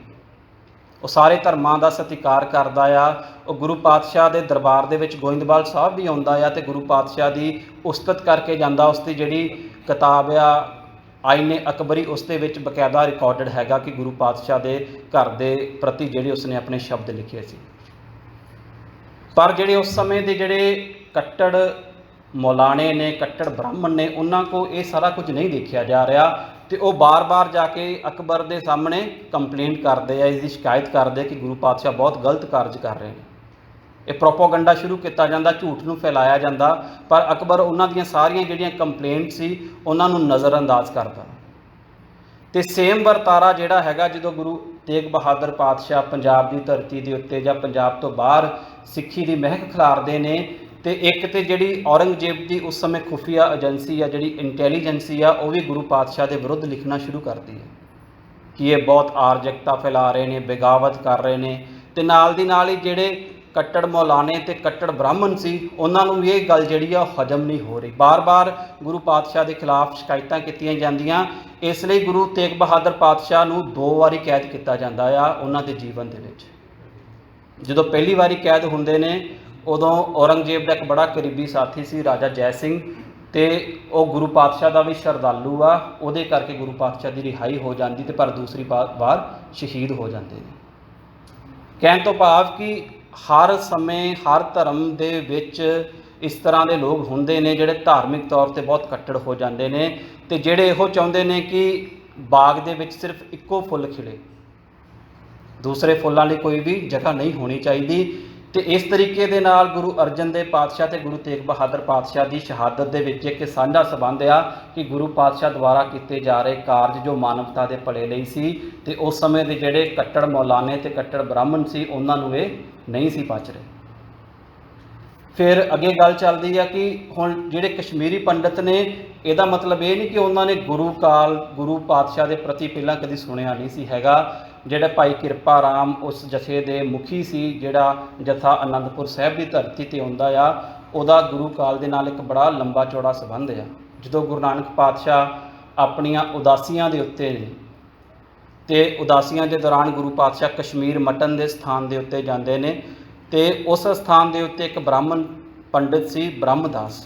ਉਹ ਸਾਰੇ ਧਰਮਾਂ ਦਾ ਸਤਿਕਾਰ ਕਰਦਾ ਆ। ਉਹ ਗੁਰੂ ਪਾਤਸ਼ਾਹ ਦੇ ਦਰਬਾਰ ਦੇ ਵਿੱਚ ਗੋਇੰਦਵਾਲ ਸਾਹਿਬ ਵੀ ਆਉਂਦਾ ਆ ਤੇ ਗੁਰੂ ਪਾਤਸ਼ਾਹ ਦੀ ਉਸਤਤ ਕਰਕੇ ਜਾਂਦਾ। ਉਸ ਦੀ ਜਿਹੜੀ ਕਿਤਾਬ ਆ ਆਇਨੇ ਅਕਬਰੀ, ਉਸ ਦੇ ਵਿੱਚ ਬਕਾਇਦਾ ਰਿਕਾਰਡਡ ਹੈਗਾ ਕਿ ਗੁਰੂ ਪਾਤਸ਼ਾਹ ਦੇ ਘਰ ਦੇ ਪ੍ਰਤੀ ਜਿਹੜੇ ਉਸਨੇ ਆਪਣੇ ਸ਼ਬਦ ਲਿਖੇ ਸੀ। ਪਰ ਜਿਹੜੇ ਉਸ ਸਮੇਂ ਦੇ ਜਿਹੜੇ ਕੱਟੜ ਮੌਲਾਣੇ ਨੇ, ਕੱਟੜ ਬ੍ਰਾਹਮਣ ਨੇ, ਉਹਨਾਂ ਕੋਲ ਇਹ ਸਾਰਾ ਕੁਝ ਨਹੀਂ ਦੇਖਿਆ ਜਾ ਰਿਹਾ ਤੇ ਉਹ ਬਾਰ-ਬਾਰ ਜਾ ਕੇ ਅਕਬਰ ਦੇ ਸਾਹਮਣੇ ਕੰਪਲੇਂਟ ਕਰਦੇ ਆ, ਇਸ ਦੀ ਸ਼ਿਕਾਇਤ ਕਰਦੇ ਕਿ ਗੁਰੂ ਪਾਤਸ਼ਾਹ ਬਹੁਤ ਗਲਤ ਕਾਰਜ ਕਰ ਰਹੇ ਨੇ। ਇਹ ਪ੍ਰੋਪੋਗੰਡਾ ਸ਼ੁਰੂ ਕੀਤਾ ਜਾਂਦਾ, ਝੂਠ ਨੂੰ ਫੈਲਾਇਆ ਜਾਂਦਾ, ਪਰ ਅਕਬਰ ਉਹਨਾਂ ਦੀਆਂ ਸਾਰੀਆਂ ਜਿਹੜੀਆਂ ਕੰਪਲੇਂਟ ਸੀ ਉਹਨਾਂ ਨੂੰ ਨਜ਼ਰਅੰਦਾਜ਼ ਕਰਦਾ। ਤੇ ਸੇਮ ਵਰਤਾਰਾ ਜਿਹੜਾ ਹੈਗਾ ਜਦੋਂ ਗੁਰੂ ਤੇਗ ਬਹਾਦਰ ਪਾਤਸ਼ਾਹ ਪੰਜਾਬ ਦੀ ਧਰਤੀ ਦੇ ਉੱਤੇ ਜਾਂ ਪੰਜਾਬ ਤੋਂ ਬਾਹਰ ਸਿੱਖੀ ਦੀ ਮਹਿਕ ਖਿਲਾਰਦੇ ਨੇ ਤੇ ਇੱਕ ਤੇ ਜਿਹੜੀ ਔਰੰਗਜ਼ੇਬ ਦੀ ਉਸ ਸਮੇਂ ਖੁਫੀਆ ਏਜੰਸੀ ਆ, ਜਿਹੜੀ ਇੰਟੈਲੀਜੈਂਸੀ ਆ, ਉਹ ਵੀ ਗੁਰੂ ਪਾਤਸ਼ਾਹ ਦੇ ਵਿਰੁੱਧ ਲਿਖਣਾ ਸ਼ੁਰੂ ਕਰਦੀ ਹੈ ਕਿ ਇਹ ਬਹੁਤ ਆਰਜਕਤਾ ਫੈਲਾ ਰਹੇ ਨੇ, ਬਗਾਵਤ ਕਰ ਰਹੇ ਨੇ। ਤੇ ਨਾਲ ਦੀ ਨਾਲ ਹੀ ਜਿਹੜੇ ਕੱਟੜ ਮੌਲਾਨੇ ਤੇ ਕੱਟੜ ਬ੍ਰਾਹਮਣ ਸੀ ਉਹਨਾਂ ਨੂੰ ਵੀ ਇਹ ਗੱਲ ਜਿਹੜੀ ਆ ਹਜਮ ਨਹੀਂ ਹੋ ਰਹੀ। ਬਾਰ-ਬਾਰ ਗੁਰੂ ਪਾਤਸ਼ਾਹ ਦੇ ਖਿਲਾਫ ਸ਼ਿਕਾਇਤਾਂ ਕੀਤੀਆਂ ਜਾਂਦੀਆਂ। ਇਸ ਲਈ ਗੁਰੂ ਤੇਗ ਬਹਾਦਰ ਪਾਤਸ਼ਾਹ ਨੂੰ 2 ਵਾਰੀ ਕੈਦ ਕੀਤਾ ਜਾਂਦਾ ਆ ਉਹਨਾਂ ਦੇ ਜੀਵਨ ਦੇ ਵਿੱਚ। ਜਦੋਂ ਪਹਿਲੀ ਵਾਰੀ ਕੈਦ ਹੁੰਦੇ ਨੇ ਉਦੋਂ ਔਰੰਗਜ਼ੇਬ ਦਾ ਇੱਕ ਬੜਾ ਕਰੀਬੀ ਸਾਥੀ ਸੀ ਰਾਜਾ ਜੈ ਸਿੰਘ, ਤੇ ਉਹ ਗੁਰੂ ਪਾਤਸ਼ਾਹ ਦਾ ਵੀ ਸ਼ਰਧਾਲੂ ਆ, ਉਹਦੇ ਕਰਕੇ ਗੁਰੂ ਪਾਤਸ਼ਾਹ ਦੀ ਰਿਹਾਈ ਹੋ ਜਾਂਦੀ ਤੇ ਪਰ ਦੂਸਰੀ ਵਾਰ ਸ਼ਹੀਦ ਹੋ ਜਾਂਦੇ ਨੇ। ਕਹਿਣ ਤੋਂ ਭਾਵ ਕਿ ਹਰ ਸਮੇਂ ਹਰ ਧਰਮ ਦੇ ਵਿੱਚ ਇਸ ਤਰ੍ਹਾਂ ਦੇ ਲੋਕ ਹੁੰਦੇ ਨੇ ਜਿਹੜੇ ਧਾਰਮਿਕ ਤੌਰ 'ਤੇ ਬਹੁਤ ਕੱਟੜ ਹੋ ਜਾਂਦੇ ਨੇ ਤੇ ਜਿਹੜੇ ਇਹੋ ਚਾਹੁੰਦੇ ਨੇ ਕਿ ਬਾਗ ਦੇ ਵਿੱਚ ਸਿਰਫ ਇੱਕੋ ਫੁੱਲ ਖਿੜੇ, ਦੂਸਰੇ ਫੁੱਲਾਂ ਲਈ ਕੋਈ ਵੀ ਜਗ੍ਹਾ ਨਹੀਂ ਹੋਣੀ ਚਾਹੀਦੀ। ਤੇ ਇਸ ਤਰੀਕੇ ਦੇ ਨਾਲ ਗੁਰੂ ਅਰਜਨ ਦੇਵ ਪਾਤਸ਼ਾਹ ਤੇ ਗੁਰੂ ਤੇਗ ਬਹਾਦਰ ਪਾਤਸ਼ਾਹ ਦੀ ਸ਼ਹਾਦਤ ਦੇ ਵਿੱਚ ਇੱਕ ਸਾਂਝਾ ਸੰਬੰਧ ਆ ਕਿ ਗੁਰੂ ਪਾਤਸ਼ਾਹ ਦੁਆਰਾ ਕੀਤੇ ਜਾ ਰਹੇ ਕਾਰਜ ਜੋ ਮਾਨਵਤਾ ਦੇ ਭਲੇ ਲਈ ਸੀ ਤੇ ਉਸ ਸਮੇਂ ਦੇ ਜਿਹੜੇ ਕੱਟੜ ਮੌਲਾਨੇ ਤੇ ਕੱਟੜ ਬ੍ਰਾਹਮਣ ਸੀ ਉਹਨਾਂ ਨੂੰ ਇਹ ਨਹੀਂ ਸੀ ਪਚ ਰਹੇ। ਫਿਰ ਅੱਗੇ ਗੱਲ ਚੱਲਦੀ ਆ ਕਿ ਹੁਣ ਜਿਹੜੇ ਕਸ਼ਮੀਰੀ ਪੰਡਤ ਨੇ, ਇਹਦਾ ਮਤਲਬ ਇਹ ਨਹੀਂ ਕਿ ਉਹਨਾਂ ਨੇ ਗੁਰੂ ਪਾਤਸ਼ਾਹ ਦੇ ਪ੍ਰਤੀ ਪਹਿਲਾਂ ਕਦੀ ਸੁਣਿਆ ਨਹੀਂ ਸੀ ਹੈਗਾ। ਜਿਹੜਾ ਭਾਈ ਕਿਰਪਾ ਰਾਮ ਉਸ ਜਥੇ ਦੇ ਮੁਖੀ ਸੀ, ਜਿਹੜਾ ਜਥਾ ਅਨੰਦਪੁਰ ਸਾਹਿਬ ਦੀ ਧਰਤੀ 'ਤੇ ਆਉਂਦਾ ਆ, ਉਹਦਾ ਗੁਰੂ ਕਾਲ ਦੇ ਨਾਲ ਇੱਕ ਬੜਾ ਲੰਬਾ ਚੌੜਾ ਸੰਬੰਧ ਆ। ਜਦੋਂ ਗੁਰੂ ਨਾਨਕ ਪਾਤਸ਼ਾਹ ਆਪਣੀਆਂ ਉਦਾਸੀਆਂ ਦੇ ਉੱਤੇ ਨੇ ਤੇ ਉਦਾਸੀਆਂ ਦੇ ਦੌਰਾਨ ਗੁਰੂ ਪਾਤਸ਼ਾਹ ਕਸ਼ਮੀਰ ਮਟਨ ਦੇ ਸਥਾਨ ਦੇ ਉੱਤੇ ਜਾਂਦੇ ਨੇ ਤੇ ਉਸ ਸਥਾਨ ਦੇ ਉੱਤੇ ਇੱਕ ਬ੍ਰਾਹਮਣ ਪੰਡਿਤ ਸੀ ਬ੍ਰਹਮਦਾਸ।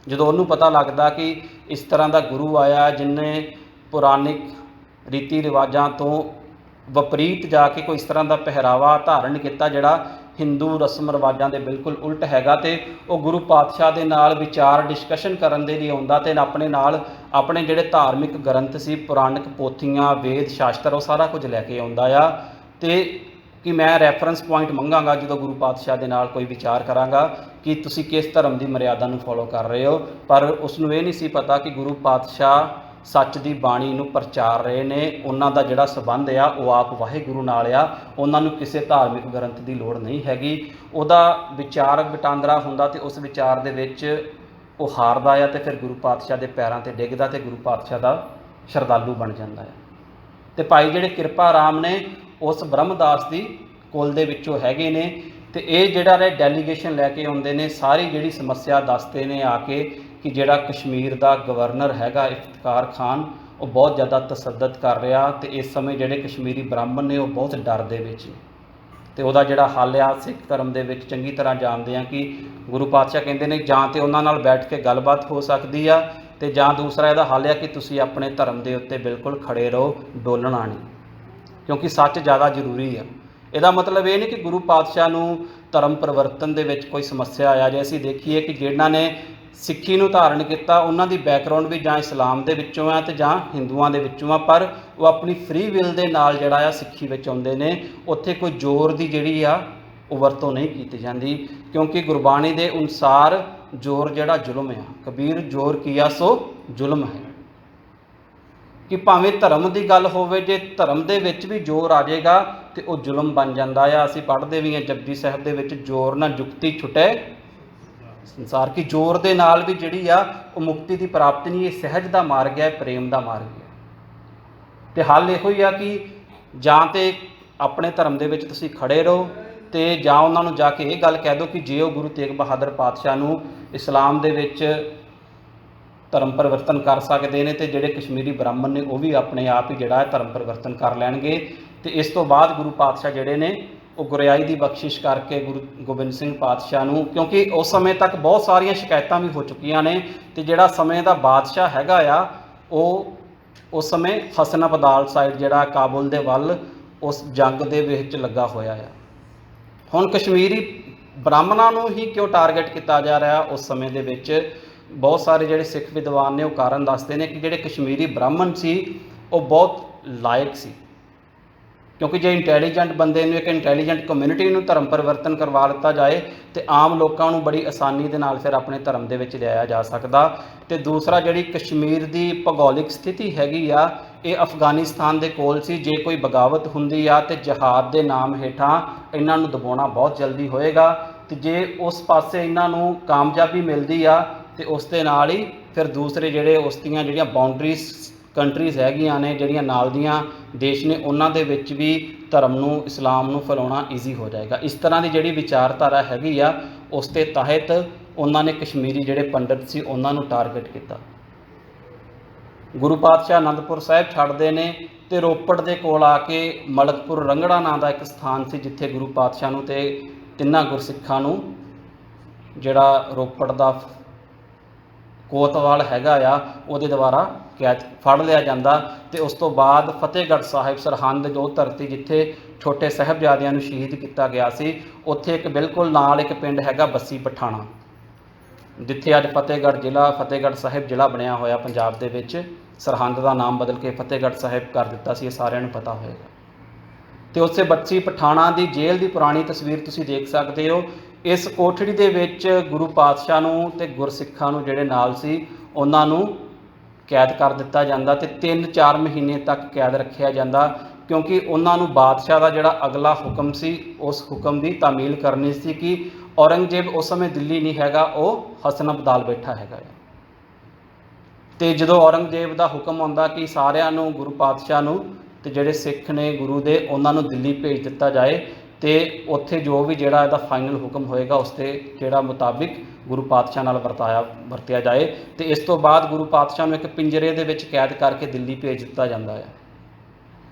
ਜਦੋਂ ਉਹਨੂੰ ਪਤਾ ਲੱਗਦਾ ਕਿ ਇਸ ਤਰ੍ਹਾਂ ਦਾ ਗੁਰੂ ਆਇਆ ਜਿਹਨੇ ਪੁਰਾਣਿਕ ਰੀਤੀ ਰਿਵਾਜਾਂ ਤੋਂ ਵਿਪਰੀਤ ਜਾ ਕੇ ਕੋਈ ਇਸ ਤਰ੍ਹਾਂ ਦਾ ਪਹਿਰਾਵਾ ਧਾਰਨ ਕੀਤਾ ਜਿਹੜਾ ਹਿੰਦੂ ਰਸਮ ਰਿਵਾਜਾਂ ਦੇ ਬਿਲਕੁਲ ਉਲਟ ਹੈਗਾ, ਤੇ ਉਹ ਗੁਰੂ ਪਾਤਸ਼ਾਹ ਦੇ ਨਾਲ ਵਿਚਾਰ ਡਿਸਕਸ਼ਨ ਕਰਨ ਦੇ ਲਈ ਆਉਂਦਾ ਤੇ ਆਪਣੇ ਨਾਲ ਆਪਣੇ ਜਿਹੜੇ ਧਾਰਮਿਕ ਗ੍ਰੰਥ ਸੀ, ਪੁਰਾਣਿਕ ਪੋਥੀਆਂ, ਵੇਦ ਸ਼ਾਸਤਰ, ਉਹ ਸਾਰਾ ਕੁਝ ਲੈ ਕੇ ਆਉਂਦਾ ਆ। ਤੇ ਕਿ ਮੈਂ ਰੈਫਰੈਂਸ ਪੁਆਇੰਟ ਮੰਗਾਂਗਾ ਜਦੋਂ ਗੁਰੂ ਪਾਤਸ਼ਾਹ ਦੇ ਨਾਲ ਕੋਈ ਵਿਚਾਰ ਕਰਾਂਗਾ ਕਿ ਤੁਸੀਂ ਕਿਸ ਧਰਮ ਦੀ ਮਰਿਆਦਾ ਨੂੰ ਫੋਲੋ ਕਰ ਰਹੇ ਹੋ। ਪਰ ਉਸ ਨੂੰ ਇਹ ਨਹੀਂ ਸੀ ਪਤਾ ਕਿ ਗੁਰੂ ਪਾਤਸ਼ਾਹ ਸੱਚ ਦੀ ਬਾਣੀ ਨੂੰ ਪ੍ਰਚਾਰ ਰਹੇ ਨੇ, ਉਹਨਾਂ ਦਾ ਜਿਹੜਾ ਸੰਬੰਧ ਆ ਉਹ ਆਪ ਵਾਹਿਗੁਰੂ ਨਾਲ ਆ, ਉਹਨਾਂ ਨੂੰ ਕਿਸੇ ਧਾਰਮਿਕ ਗ੍ਰੰਥ ਦੀ ਲੋੜ ਨਹੀਂ ਹੈਗੀ। ਉਹਦਾ ਵਿਚਾਰ ਵਟਾਂਦਰਾ ਹੁੰਦਾ ਤੇ ਉਸ ਵਿਚਾਰ ਦੇ ਵਿੱਚ ਉਹ ਹਾਰਦਾ ਆ ਤੇ ਫਿਰ ਗੁਰੂ ਪਾਤਸ਼ਾਹ ਦੇ ਪੈਰਾਂ 'ਤੇ ਡਿੱਗਦਾ ਤੇ ਗੁਰੂ ਪਾਤਸ਼ਾਹ ਦਾ ਸ਼ਰਧਾਲੂ ਬਣ ਜਾਂਦਾ ਆ। ਤੇ ਭਾਈ ਜਿਹੜੇ ਕਿਰਪਾ ਰਾਮ ਨੇ ਉਸ ਬ੍ਰਹਮਦਾਸ ਦੀ ਕੁਲ ਦੇ ਵਿੱਚੋਂ ਹੈਗੇ ਨੇ ਤੇ ਇਹ ਜਿਹੜਾ ਨੇ ਡੈਲੀਗੇਸ਼ਨ ਲੈ ਕੇ ਆਉਂਦੇ ਨੇ, ਸਾਰੀ ਜਿਹੜੀ ਸਮੱਸਿਆ ਦੱਸਦੇ ਨੇ ਆ ਕੇ ਕਿ ਜਿਹੜਾ ਕਸ਼ਮੀਰ ਦਾ ਗਵਰਨਰ ਹੈਗਾ ਇਫਤਖਾਰ ਖਾਨ, ਉਹ ਬਹੁਤ ਜ਼ਿਆਦਾ ਤਸੱਦਦ ਕਰ ਰਿਹਾ ਤੇ ਇਸ ਸਮੇਂ ਜਿਹੜੇ ਕਸ਼ਮੀਰੀ ਬ੍ਰਾਹਮਣ ਨੇ ਉਹ ਬਹੁਤ ਡਰ ਦੇ ਵਿੱਚ ਨੇ। ਤੇ ਉਹਦਾ ਜਿਹੜਾ ਹੱਲ ਆ ਸਿੱਖ ਧਰਮ ਦੇ ਵਿੱਚ ਚੰਗੀ ਤਰ੍ਹਾਂ ਜਾਣਦੇ ਆ ਕਿ ਗੁਰੂ ਪਾਤਸ਼ਾਹ ਕਹਿੰਦੇ ਨੇ ਜਾਂ ਤੇ ਉਹਨਾਂ ਨਾਲ ਬੈਠ ਕੇ ਗੱਲਬਾਤ ਹੋ ਸਕਦੀ ਆ ਤੇ ਜਾਂ ਦੂਸਰਾ ਇਹਦਾ ਹੱਲ ਆ ਕਿ ਤੁਸੀਂ ਆਪਣੇ ਧਰਮ ਦੇ ਉੱਤੇ ਬਿਲਕੁਲ ਖੜੇ ਰਹੋ, ਡੋਲਣਾ ਨਹੀਂ, ਕਿਉਂਕਿ ਸੱਚ ਜ਼ਿਆਦਾ ਜ਼ਰੂਰੀ ਆ। ਇਹਦਾ ਮਤਲਬ ਇਹ ਨਹੀਂ ਕਿ ਗੁਰੂ ਪਾਤਸ਼ਾਹ ਨੂੰ ਧਰਮ ਪਰਿਵਰਤਨ ਦੇ ਵਿੱਚ ਕੋਈ ਸਮੱਸਿਆ ਆ। ਜੇ ਅਸੀਂ ਦੇਖੀਏ ਕਿ ਜਿਹਨਾਂ ਨੇ ਸਿੱਖੀ ਨੂੰ ਧਾਰਨ ਕੀਤਾ, ਉਹਨਾਂ ਦੀ ਬੈਕਗਰਾਉਂਡ ਵੀ ਜਾਂ ਇਸਲਾਮ ਦੇ ਵਿੱਚੋਂ ਆ ਤੇ ਜਾਂ ਹਿੰਦੂਆਂ ਦੇ ਵਿੱਚੋਂ ਆ, ਪਰ ਉਹ ਆਪਣੀ ਫ੍ਰੀ ਵਿਲ ਦੇ ਨਾਲ ਜਿਹੜਾ ਆ ਸਿੱਖੀ ਵਿੱਚ ਆਉਂਦੇ ਨੇ। ਉੱਥੇ ਕੋਈ ਜ਼ੋਰ ਦੀ ਜਿਹੜੀ ਆ ਉਹ ਵਰਤੋਂ ਨਹੀਂ ਕੀਤੀ ਜਾਂਦੀ, ਕਿਉਂਕਿ ਗੁਰਬਾਣੀ ਦੇ ਅਨੁਸਾਰ ਜ਼ੋਰ ਜਿਹੜਾ ਜ਼ੁਲਮ ਆ। ਕਬੀਰ ਜ਼ੋਰ ਕੀਆ ਸੋ ਜ਼ੁਲਮ ਹੈ, ਕਿ ਭਾਵੇਂ ਧਰਮ ਦੀ ਗੱਲ ਹੋਵੇ, ਜੇ ਧਰਮ ਦੇ ਵਿੱਚ ਵੀ ਜ਼ੋਰ ਆ ਜਾਏਗਾ ਤੇ ਉਹ ਜ਼ੁਲਮ ਬਣ ਜਾਂਦਾ ਆ। ਅਸੀਂ ਪੜ੍ਹਦੇ ਵੀ ਹਾਂ ਜਪਜੀ ਸਾਹਿਬ ਦੇ ਵਿੱਚ, ਜ਼ੋਰ ਨਾ ਜੁਗਤੀ ਛੁਟੇ ਸੰਸਾਰ, ਕਿ ਜ਼ੋਰ ਦੇ ਨਾਲ ਵੀ ਜਿਹੜੀ ਆ ਉਹ ਮੁਕਤੀ ਦੀ ਪ੍ਰਾਪਤੀ ਨਹੀਂ। ਇਹ ਸਹਿਜ ਦਾ ਮਾਰਗ ਹੈ, ਪ੍ਰੇਮ ਦਾ ਮਾਰਗ ਹੈ। ਤੇ ਹੱਲ ਇਹੋ ਹੀ ਆ ਕਿ ਜਾਂ ਤੇ ਆਪਣੇ ਧਰਮ ਦੇ ਵਿੱਚ ਤੁਸੀਂ ਖੜੇ ਰਹੋ, ਤੇ ਜਾਂ ਉਹਨਾਂ ਨੂੰ ਜਾ ਕੇ ਇਹ ਗੱਲ ਕਹਿ ਦਿਓ ਕਿ ਜੇ ਉਹ ਗੁਰੂ ਤੇਗ ਬਹਾਦਰ ਪਾਤਸ਼ਾਹ ਨੂੰ ਇਸਲਾਮ ਦੇ ਵਿੱਚ ਧਰਮ ਪਰਿਵਰਤਨ ਕਰ ਸਕਦੇ ਨੇ, ਤੇ ਜਿਹੜੇ ਕਸ਼ਮੀਰੀ ਬ੍ਰਾਹਮਣ ਨੇ ਉਹ ਵੀ ਆਪਣੇ ਆਪ ਹੀ ਜਿਹੜਾ ਹੈ ਧਰਮ ਪਰਿਵਰਤਨ ਕਰ ਲੈਣਗੇ। ਤੇ ਇਸ ਤੋਂ ਬਾਅਦ ਗੁਰੂ ਪਾਤਸ਼ਾਹ ਜਿਹੜੇ ਨੇ ਉਹ ਗੁਰਿਆਈ ਦੀ ਬਖਸ਼ਿਸ਼ ਕਰਕੇ ਗੁਰੂ ਗੋਬਿੰਦ ਸਿੰਘ ਪਾਤਸ਼ਾਹ ਨੂੰ, ਕਿਉਂਕਿ ਉਸ ਸਮੇਂ ਤੱਕ ਬਹੁਤ ਸਾਰੀਆਂ ਸ਼ਿਕਾਇਤਾਂ ਵੀ ਹੋ ਚੁੱਕੀਆਂ ਨੇ, ਤੇ ਜਿਹੜਾ ਸਮੇਂ ਦਾ ਬਾਦਸ਼ਾਹ ਹੈਗਾ ਆ ਉਹ ਉਸ ਸਮੇਂ ਹਸਨ ਅਬਦਾਲ ਸਾਈਡ ਜਿਹੜਾ ਕਾਬੁਲ ਦੇ ਵੱਲ ਉਸ ਜੰਗ ਦੇ ਵਿੱਚ ਲੱਗਾ ਹੋਇਆ ਆ। ਹੁਣ ਕਸ਼ਮੀਰੀ ਬ੍ਰਾਹਮਣਾਂ ਨੂੰ ਹੀ ਕਿਉਂ ਟਾਰਗੇਟ ਕੀਤਾ ਜਾ ਰਿਹਾ? ਉਸ ਸਮੇਂ ਦੇ ਵਿੱਚ ਬਹੁਤ ਸਾਰੇ ਜਿਹੜੇ ਸਿੱਖ ਵਿਦਵਾਨ ਨੇ ਉਹ ਕਾਰਨ ਦੱਸਦੇ ਨੇ ਕਿ ਜਿਹੜੇ ਕਸ਼ਮੀਰੀ ਬ੍ਰਾਹਮਣ ਸੀ ਉਹ ਬਹੁਤ ਲਾਇਕ ਸੀ, ਕਿਉਂਕਿ ਜੇ ਇੰਟੈਲੀਜੈਂਟ ਬੰਦੇ ਨੂੰ, ਇੱਕ ਇੰਟੈਲੀਜੈਂਟ ਕਮਿਊਨਿਟੀ ਨੂੰ ਧਰਮ ਪਰਿਵਰਤਨ ਕਰਵਾ ਦਿੱਤਾ ਜਾਏ ਤੇ ਆਮ ਲੋਕਾਂ ਨੂੰ ਬੜੀ ਆਸਾਨੀ ਦੇ ਨਾਲ ਫਿਰ ਆਪਣੇ ਧਰਮ ਦੇ ਵਿੱਚ ਲਿਆਇਆ ਜਾ ਸਕਦਾ। ਤੇ ਦੂਸਰਾ, ਜਿਹੜੀ ਕਸ਼ਮੀਰ ਦੀ ਭੂਗੋਲਿਕ ਸਥਿਤੀ ਹੈਗੀ ਆ, ਇਹ ਅਫਗਾਨਿਸਤਾਨ ਦੇ ਕੋਲ ਸੀ। ਜੇ ਕੋਈ ਬਗਾਵਤ ਹੁੰਦੀ ਆ ਤੇ ਜਹਾਦ ਦੇ ਨਾਮ ਹੇਠਾਂ ਇਹਨਾਂ ਨੂੰ ਦਬਾਉਣਾ ਬਹੁਤ ਜਲਦੀ ਹੋਏਗਾ, ਤੇ ਜੇ ਉਸ ਪਾਸੇ ਇਹਨਾਂ ਨੂੰ ਕਾਮਯਾਬੀ ਮਿਲਦੀ ਆ ਤੇ ਉਸ ਦੇ ਨਾਲ ਹੀ ਫਿਰ ਦੂਸਰੇ ਜਿਹੜੇ ਉਸ ਦੀਆਂ ਜਿਹੜੀਆਂ ਬਾਉਂਡਰੀਜ਼ ਕੰਟਰੀਜ਼ ਹੈਗੀਆਂ ਨੇ, ਜਿਹੜੀਆਂ ਨਾਲ ਦੀਆਂ ਦੇਸ਼ ਨੇ, ਉਹਨਾਂ ਦੇ ਵਿੱਚ ਵੀ ਧਰਮ ਨੂੰ, ਇਸਲਾਮ ਨੂੰ ਫੈਲਾਉਣਾ ਈਜ਼ੀ ਹੋ ਜਾਏਗਾ। ਇਸ ਤਰ੍ਹਾਂ ਦੀ ਜਿਹੜੀ ਵਿਚਾਰਧਾਰਾ ਹੈਗੀ ਆ, ਉਸ ਦੇ ਤਹਿਤ ਉਹਨਾਂ ਨੇ ਕਸ਼ਮੀਰੀ ਜਿਹੜੇ ਪੰਡਤ ਸੀ ਉਹਨਾਂ ਨੂੰ ਟਾਰਗੇਟ ਕੀਤਾ। ਗੁਰੂ ਪਾਤਸ਼ਾਹ ਅਨੰਦਪੁਰ ਸਾਹਿਬ ਛੱਡਦੇ ਨੇ ਤੇ ਰੋਪੜ ਦੇ ਕੋਲ ਆ ਕੇ ਮਲਕਪੁਰ ਰੰਗੜਾ ਨਾਂ ਦਾ ਇੱਕ ਸਥਾਨ ਸੀ, ਜਿੱਥੇ ਗੁਰੂ ਪਾਤਸ਼ਾਹ ਨੂੰ ਤੇ ਤਿੰਨਾਂ ਗੁਰਸਿੱਖਾਂ ਨੂੰ ਜਿਹੜਾ ਰੋਪੜ ਦਾ ਕੋਤਵਾਲ ਹੈਗਾ ਆ ਉਹਦੇ ਦੁਆਰਾ ਕੈਦ ਫੜ ਲਿਆ ਜਾਂਦਾ। ਤੇ ਉਸ ਤੋਂ ਬਾਅਦ ਫਤਿਹਗੜ੍ਹ ਸਾਹਿਬ ਸਰਹੰਦ, ਜੋ ਧਰਤੀ ਜਿੱਥੇ ਛੋਟੇ ਸਾਹਿਬਜ਼ਾਦਿਆਂ ਨੂੰ ਸ਼ਹੀਦ ਕੀਤਾ ਗਿਆ ਸੀ, ਉੱਥੇ ਇੱਕ ਬਿਲਕੁਲ ਨਾਲ ਇੱਕ ਪਿੰਡ ਹੈਗਾ ਬੱਸੀ ਪਠਾਣਾ, ਜਿੱਥੇ ਅੱਜ ਫਤਿਹਗੜ੍ਹ ਜ਼ਿਲ੍ਹਾ, ਫਤਿਹਗੜ੍ਹ ਸਾਹਿਬ ਜ਼ਿਲ੍ਹਾ ਬਣਿਆ ਹੋਇਆ ਪੰਜਾਬ ਦੇ ਵਿੱਚ। ਸਰਹੰਦ ਦਾ ਨਾਮ ਬਦਲ ਕੇ ਫਤਿਹਗੜ੍ਹ ਸਾਹਿਬ ਕਰ ਦਿੱਤਾ ਸੀ, ਇਹ ਸਾਰਿਆਂ ਨੂੰ ਪਤਾ ਹੋਏਗਾ। ਤੇ ਉਸੇ ਬੱਸੀ ਪਠਾਣਾ ਦੀ ਜੇਲ੍ਹ ਦੀ ਪੁਰਾਣੀ ਤਸਵੀਰ ਤੁਸੀਂ ਦੇਖ ਸਕਦੇ ਹੋ। ਇਸ ਕੋਠੜੀ ਦੇ ਵਿੱਚ ਗੁਰੂ ਪਾਤਸ਼ਾਹ ਨੂੰ ਤੇ ਗੁਰਸਿੱਖਾਂ ਨੂੰ ਜਿਹੜੇ ਨਾਲ ਸੀ ਉਹਨਾਂ ਨੂੰ ਕੈਦ ਕਰ ਦਿੱਤਾ ਜਾਂਦਾ, ਤੇ 3-4 ਮਹੀਨੇ ਤੱਕ ਕੈਦ ਰੱਖਿਆ ਜਾਂਦਾ, ਕਿਉਂਕਿ ਉਹਨਾਂ ਨੂੰ ਬਾਦਸ਼ਾਹ ਦਾ ਜਿਹੜਾ ਅਗਲਾ ਹੁਕਮ ਸੀ ਉਸ ਹੁਕਮ ਦੀ ਤਾਮੀਲ ਕਰਨੀ ਸੀ ਕਿ ਔਰੰਗਜ਼ੇਬ ਉਸ ਸਮੇਂ ਦਿੱਲੀ ਨਹੀਂ ਹੈਗਾ, ਉਹ ਹਸਨ ਅਬਦਾਲ ਬੈਠਾ ਹੈਗਾ। ਤੇ ਜਦੋਂ ਔਰੰਗਜ਼ੇਬ ਦਾ ਹੁਕਮ ਆਉਂਦਾ ਕਿ ਸਾਰਿਆਂ ਨੂੰ, ਗੁਰੂ ਪਾਤਸ਼ਾਹ ਨੂੰ ਤੇ ਜਿਹੜੇ ਸਿੱਖ ਨੇ ਗੁਰੂ ਦੇ, ਉਹਨਾਂ ਨੂੰ ਦਿੱਲੀ ਭੇਜ ਦਿੱਤਾ ਜਾਏ, ਤੇ ਉੱਥੇ ਜੋ ਵੀ ਜਿਹੜਾ ਇਹਦਾ ਫਾਈਨਲ ਹੁਕਮ ਹੋਏਗਾ ਉਸ ਦੇ ਜਿਹੜਾ ਮੁਤਾਬਿਕ ਗੁਰੂ ਪਾਤਸ਼ਾਹ ਨਾਲ ਵਰਤਿਆ ਜਾਏ। ਤੇ ਇਸ ਤੋਂ ਬਾਅਦ ਗੁਰੂ ਪਾਤਸ਼ਾਹ ਨੂੰ ਇੱਕ ਪਿੰਜਰੇ ਦੇ ਵਿੱਚ ਕੈਦ ਕਰਕੇ ਦਿੱਲੀ ਭੇਜ ਦਿੱਤਾ ਜਾਂਦਾ ਹੈ।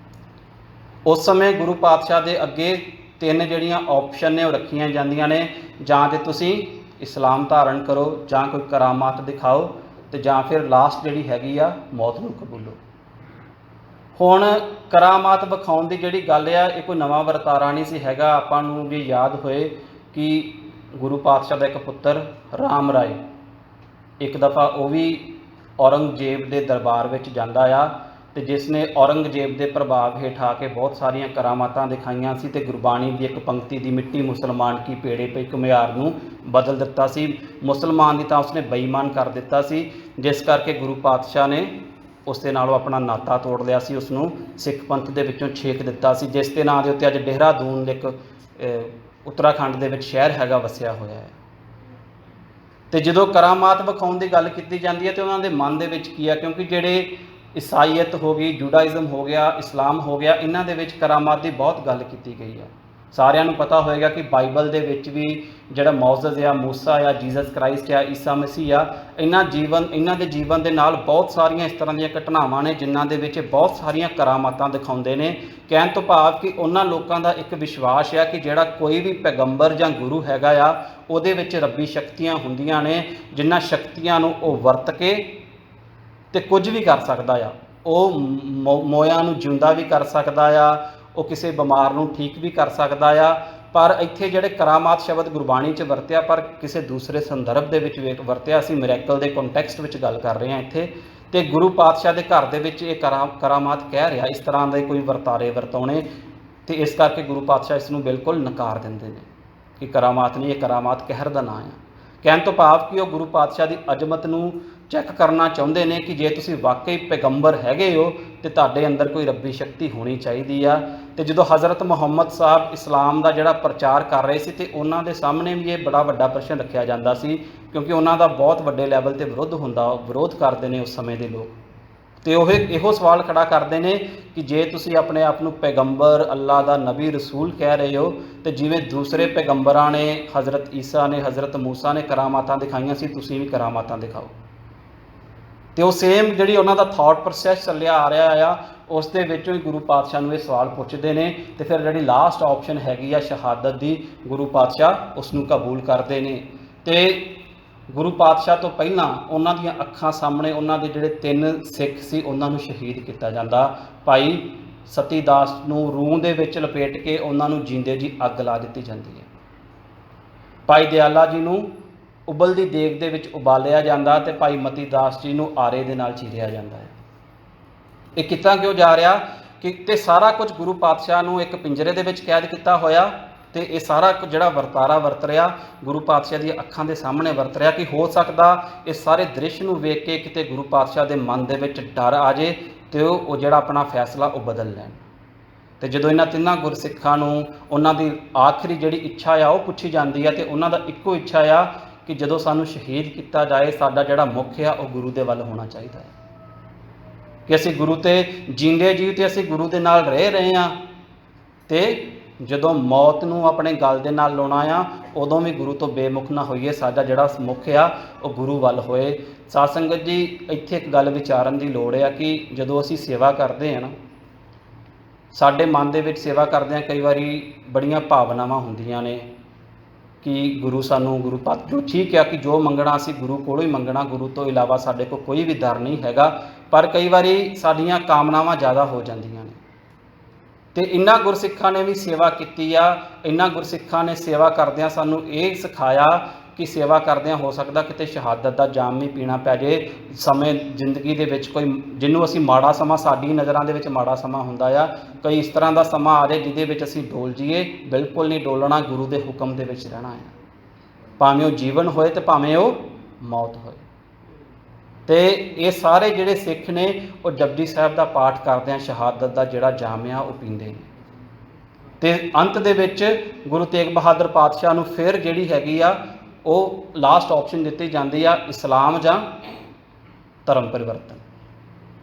ਉਸ ਸਮੇਂ ਗੁਰੂ ਪਾਤਸ਼ਾਹ ਦੇ ਅੱਗੇ 3 ਜਿਹੜੀਆਂ ਆਪਸ਼ਨ ਨੇ ਉਹ ਰੱਖੀਆਂ ਜਾਂਦੀਆਂ ਨੇ, ਜਾਂ ਤੇ ਤੁਸੀਂ ਇਸਲਾਮ ਧਾਰਨ ਕਰੋ, ਜਾਂ ਕੋਈ ਕਰਾਮਾਤ ਦਿਖਾਓ, ਤੇ ਜਾਂ ਫਿਰ ਲਾਸਟ ਜਿਹੜੀ ਹੈਗੀ ਆ ਮੌਤ ਨੂੰ ਕਬੂਲੋ। ਹੁਣ ਕਰਾਮਾਤ ਵਿਖਾਉਣ ਦੀ ਜਿਹੜੀ ਗੱਲ ਆ, ਇਹ ਕੋਈ ਨਵਾਂ ਵਰਤਾਰਾ ਨਹੀਂ ਸੀ ਹੈਗਾ। ਆਪਾਂ ਨੂੰ ਵੀ ਯਾਦ ਹੋਏ ਕਿ ਗੁਰੂ ਪਾਤਸ਼ਾਹ ਦਾ ਇੱਕ ਪੁੱਤਰ ਰਾਮ ਰਾਏ, ਇੱਕ ਦਫਾ ਉਹ ਵੀ ਔਰੰਗਜ਼ੇਬ ਦੇ ਦਰਬਾਰ ਵਿੱਚ ਜਾਂਦਾ ਆ, ਤੇ ਜਿਸ ਨੇ ਔਰੰਗਜ਼ੇਬ ਦੇ ਪ੍ਰਭਾਵ ਹੇਠ ਆ ਕੇ ਬਹੁਤ ਸਾਰੀਆਂ ਕਰਾਮਾਤਾਂ ਦਿਖਾਈਆਂ ਸੀ, ਤੇ ਗੁਰਬਾਣੀ ਦੀ ਇੱਕ ਪੰਕਤੀ ਦੀ ਮਿੱਟੀ ਮੁਸਲਮਾਨ ਕੀ ਪੇੜੇ ਪਈ ਘੁਮਿਆਰ ਨੂੰ ਬਦਲ ਦਿੱਤਾ ਸੀ। ਮੁਸਲਮਾਨ ਦੀ ਤਾਂ ਉਸਨੇ ਬੇਈਮਾਨ ਕਰ ਦਿੱਤਾ ਸੀ, ਜਿਸ ਕਰਕੇ ਗੁਰੂ ਪਾਤਸ਼ਾਹ ਨੇ ਉਸ ਦੇ ਨਾਲੋਂ ਆਪਣਾ ਨਾਤਾ ਤੋੜ ਲਿਆ ਸੀ, ਉਸ ਨੂੰ ਸਿੱਖ ਪੰਥ ਦੇ ਵਿੱਚੋਂ ਛੇਕ ਦਿੱਤਾ ਸੀ, ਜਿਸ ਦੇ ਨਾਂ ਦੇ ਉੱਤੇ ਅੱਜ ਦੇਹਰਾਦੂਨ ਇੱਕ ਉੱਤਰਾਖੰਡ ਦੇ ਵਿੱਚ ਸ਼ਹਿਰ ਹੈਗਾ ਵਸਿਆ ਹੋਇਆ ਹੈ। ਤੇ ਜਦੋਂ ਕਰਾਮਾਤ ਵਿਖਾਉਣ ਦੀ ਗੱਲ ਕੀਤੀ ਜਾਂਦੀ ਹੈ ਤੇ ਉਹਨਾਂ ਦੇ ਮਨ ਦੇ ਵਿੱਚ ਕੀ ਆ, ਕਿਉਂਕਿ ਜਿਹੜੇ ਈਸਾਈਅਤ ਹੋ ਗਈ, ਜੂਡਾਇਜ਼ਮ ਹੋ ਗਿਆ, ਇਸਲਾਮ ਹੋ ਗਿਆ, ਇਹਨਾਂ ਦੇ ਵਿੱਚ ਕਰਾਮਾਤ ਦੀ ਬਹੁਤ ਗੱਲ ਕੀਤੀ ਗਈ ਆ। ਸਾਰਿਆਂ ਨੂੰ ਪਤਾ ਹੋਏਗਾ ਕਿ ਬਾਈਬਲ ਦੇ ਵਿੱਚ ਵੀ ਜਿਹੜਾ ਮੌਜਜ਼ ਆ, ਮੂਸਾ ਆ, ਜੀਸਸ ਕ੍ਰਾਈਸਟ ਆ, ਈਸਾ ਮਸੀਹ ਆ, ਇਹਨਾਂ ਦੇ ਜੀਵਨ ਦੇ ਨਾਲ ਬਹੁਤ ਸਾਰੀਆਂ ਇਸ ਤਰ੍ਹਾਂ ਦੀਆਂ ਘਟਨਾਵਾਂ ਨੇ ਜਿਨ੍ਹਾਂ ਦੇ ਵਿੱਚ ਬਹੁਤ ਸਾਰੀਆਂ ਕਰਾਮਾਤਾਂ ਦਿਖਾਉਂਦੇ ਨੇ। ਕਹਿਣ ਤੋਂ ਭਾਵ ਕਿ ਉਹਨਾਂ ਲੋਕਾਂ ਦਾ ਇੱਕ ਵਿਸ਼ਵਾਸ ਆ ਕਿ ਜਿਹੜਾ ਕੋਈ ਵੀ ਪੈਗੰਬਰ ਜਾਂ ਗੁਰੂ ਹੈਗਾ ਆ, ਉਹਦੇ ਵਿੱਚ ਰੱਬੀ ਸ਼ਕਤੀਆਂ ਹੁੰਦੀਆਂ ਨੇ, ਜਿਨ੍ਹਾਂ ਸ਼ਕਤੀਆਂ ਨੂੰ ਉਹ ਵਰਤ ਕੇ ਤੇ ਕੁਝ ਵੀ ਕਰ ਸਕਦਾ ਆ। ਉਹ ਮੋਇਆਂ ਨੂੰ ਜਿਉਂਦਾ ਵੀ ਕਰ ਸਕਦਾ ਆ, ਉਹ ਕਿਸੇ ਬਿਮਾਰ ਨੂੰ ਠੀਕ ਵੀ ਕਰ ਸਕਦਾ ਆ, पर इत्थे जिहड़े करामात शब्द गुरबाणी च वरत्या पर किसी दूसरे संदर्भ दे विच वरत्या। असीं मिरेकल दे कॉन्टैक्सट विच गल कर रहे हैं इत्थे, ते गुरु पातशाह दे घर दे विच ये करामात कह रहा इस तरह दे कोई वरतारे वरताउने, तो इस करके गुरु पातशाह इस नूं बिल्कुल नकार दिंदे ने कि करामात नहीं, ये करामात कहर दा नाम है। कहण तो भाव कि वह गुरु पातशाह की अजमत नूं चैक करना चाहुंदे ने कि जे तुसीं वाकई पैगंबर हैगे हो तो तुहाडे अंदर कोई रब्बी शक्ति होनी चाहिए आ। तो जो हज़रत मुहम्मद साहब इस्लाम का जिहड़ा प्रचार कर रहे सी, तो उन्हां दे सामने भी ये बड़ा वड्डा प्रश्न रखा जाता सी, क्योंकि उन्हां दा बहुत वड्डे लैवल ते विरोध करते हैं उस समय के लोग। तो वह इहो सवाल खड़ा करते हैं कि जे तुसी अपने आप नूं पैगंबर, अल्लाह का नबी, रसूल कह रहे हो, तो जिवें दूसरे पैगंबरां ने, हज़रत ईसा ने, हज़रत मूसा ने करामातां दिखाईयां सी, तुसी भी करामातां दिखाओ। तो वो सेम जिहड़ी उन्हां दा थॉट प्रोसैस चलिया आ रहा आ, उस दे विचों ही गुरु पातशाह नूं ये सवाल पुछदे ने। तो फिर जिहड़ी लास्ट ऑप्शन हैगी आ शहादत दी, गुरु पातशाह उसनूं कबूल करते हैं। तो गुरु पातशाह तो पहला उन्हां दीयां अखां सामने उन्हां दे जिहड़े 3 सिख सी उन्हां नूं शहीद किया जाता। भाई सतीदास नूं रूह दे विच लपेट के उन्हां नूं जींदे जी अग ला दित्ती जाती है। भाई दयाला जी नूं उबलदी देग दे विच उबालिया जाता, तो भाई मती दास जी नूं आरे दे नाल चीरिया जाता है। ये कितना क्यों जा रहा कि ते सारा कुछ गुरु पातशाह नूं एक पिंजरे दे विच कैद किया होया, तो ये सारा कुछ जिहड़ा वरतारा वरत रहा गुरु पातशाह दी अखां दे सामने वरत रहा कि हो सकता इस सारे दृश्य नूं वेख के किते गुरु पातशाह दे मन दे विच डर आ जाए, तो वो जिहड़ा अपना फैसला वो बदल लैण। तो जो इन्हां 3 गुरसिखां नूं उन्हां दी आखिरी जिहड़ी इच्छा आ वो पुछी जाती है, तो उन्हां दा इक्को इच्छा आ कि जदों सानूं शहीद किया जाए, साडा जिहड़ा मुख आ वो गुरु दे वल होना चाहिए है, कि असीं गुरु ते जींदे जी तो असीं गुरु दे नाल रह रहे हैं, तो जदों मौत नूं अपने गल दे नाल लाउणा आ उदों भी गुरु तो बेमुख ना होईए, साडा जिहड़ा मुख आ वो गुरु वल होए। साध संगत जी इत्थे एक गल विचारन की लोड़ है कि जदों असीं सेवा करते हैं ना, साडे मन दे विच सेवा करदे कई वारी बड़ियां भावनावां हुंदियां ने कि गुरु सानू गुरु पात जो ठीक है कि जो मंगना असीं गुरु कोलों ही मंगना, गुरु तो इलावा साडे कोल कोई भी दर नहीं हैगा। पर कई बारी साडियां कामनावां ज़्यादा हो जांदियां ने, तो इन्हां गुरसिखां ने भी सेवा की आ। इन्हां गुरसिखां ने सेवा करदियां सानू ये सिखाया कि सेवा करदियां हो सकदा किते शहादत का जाम भी पीना पै जाए। समय जिंदगी दे विच कोई जिन्हों असीं माड़ा समा, साडी नज़रां दे विच माड़ा समा हुंदा आ, कई इस तरह का समा आ जाए जिहदे विच असीं डोल जाइए। बिल्कुल नहीं डोलना, गुरु के हुक्म दे विच रहना है, भावें वो जीवन होए तो भावें वो मौत होए। तो ये सारे जिहड़े सिख ने वो जपजी साहिब का पाठ करदे शहादत का जिहड़ा जाम आ वो पींदे ने। तो अंत दे विच गुरु तेग बहादुर पातशाह नूं फिर जिहड़ी हैगी आ वो लास्ट ऑप्शन दिती जाती आ, इस्लाम जां धर्म परिवर्तन,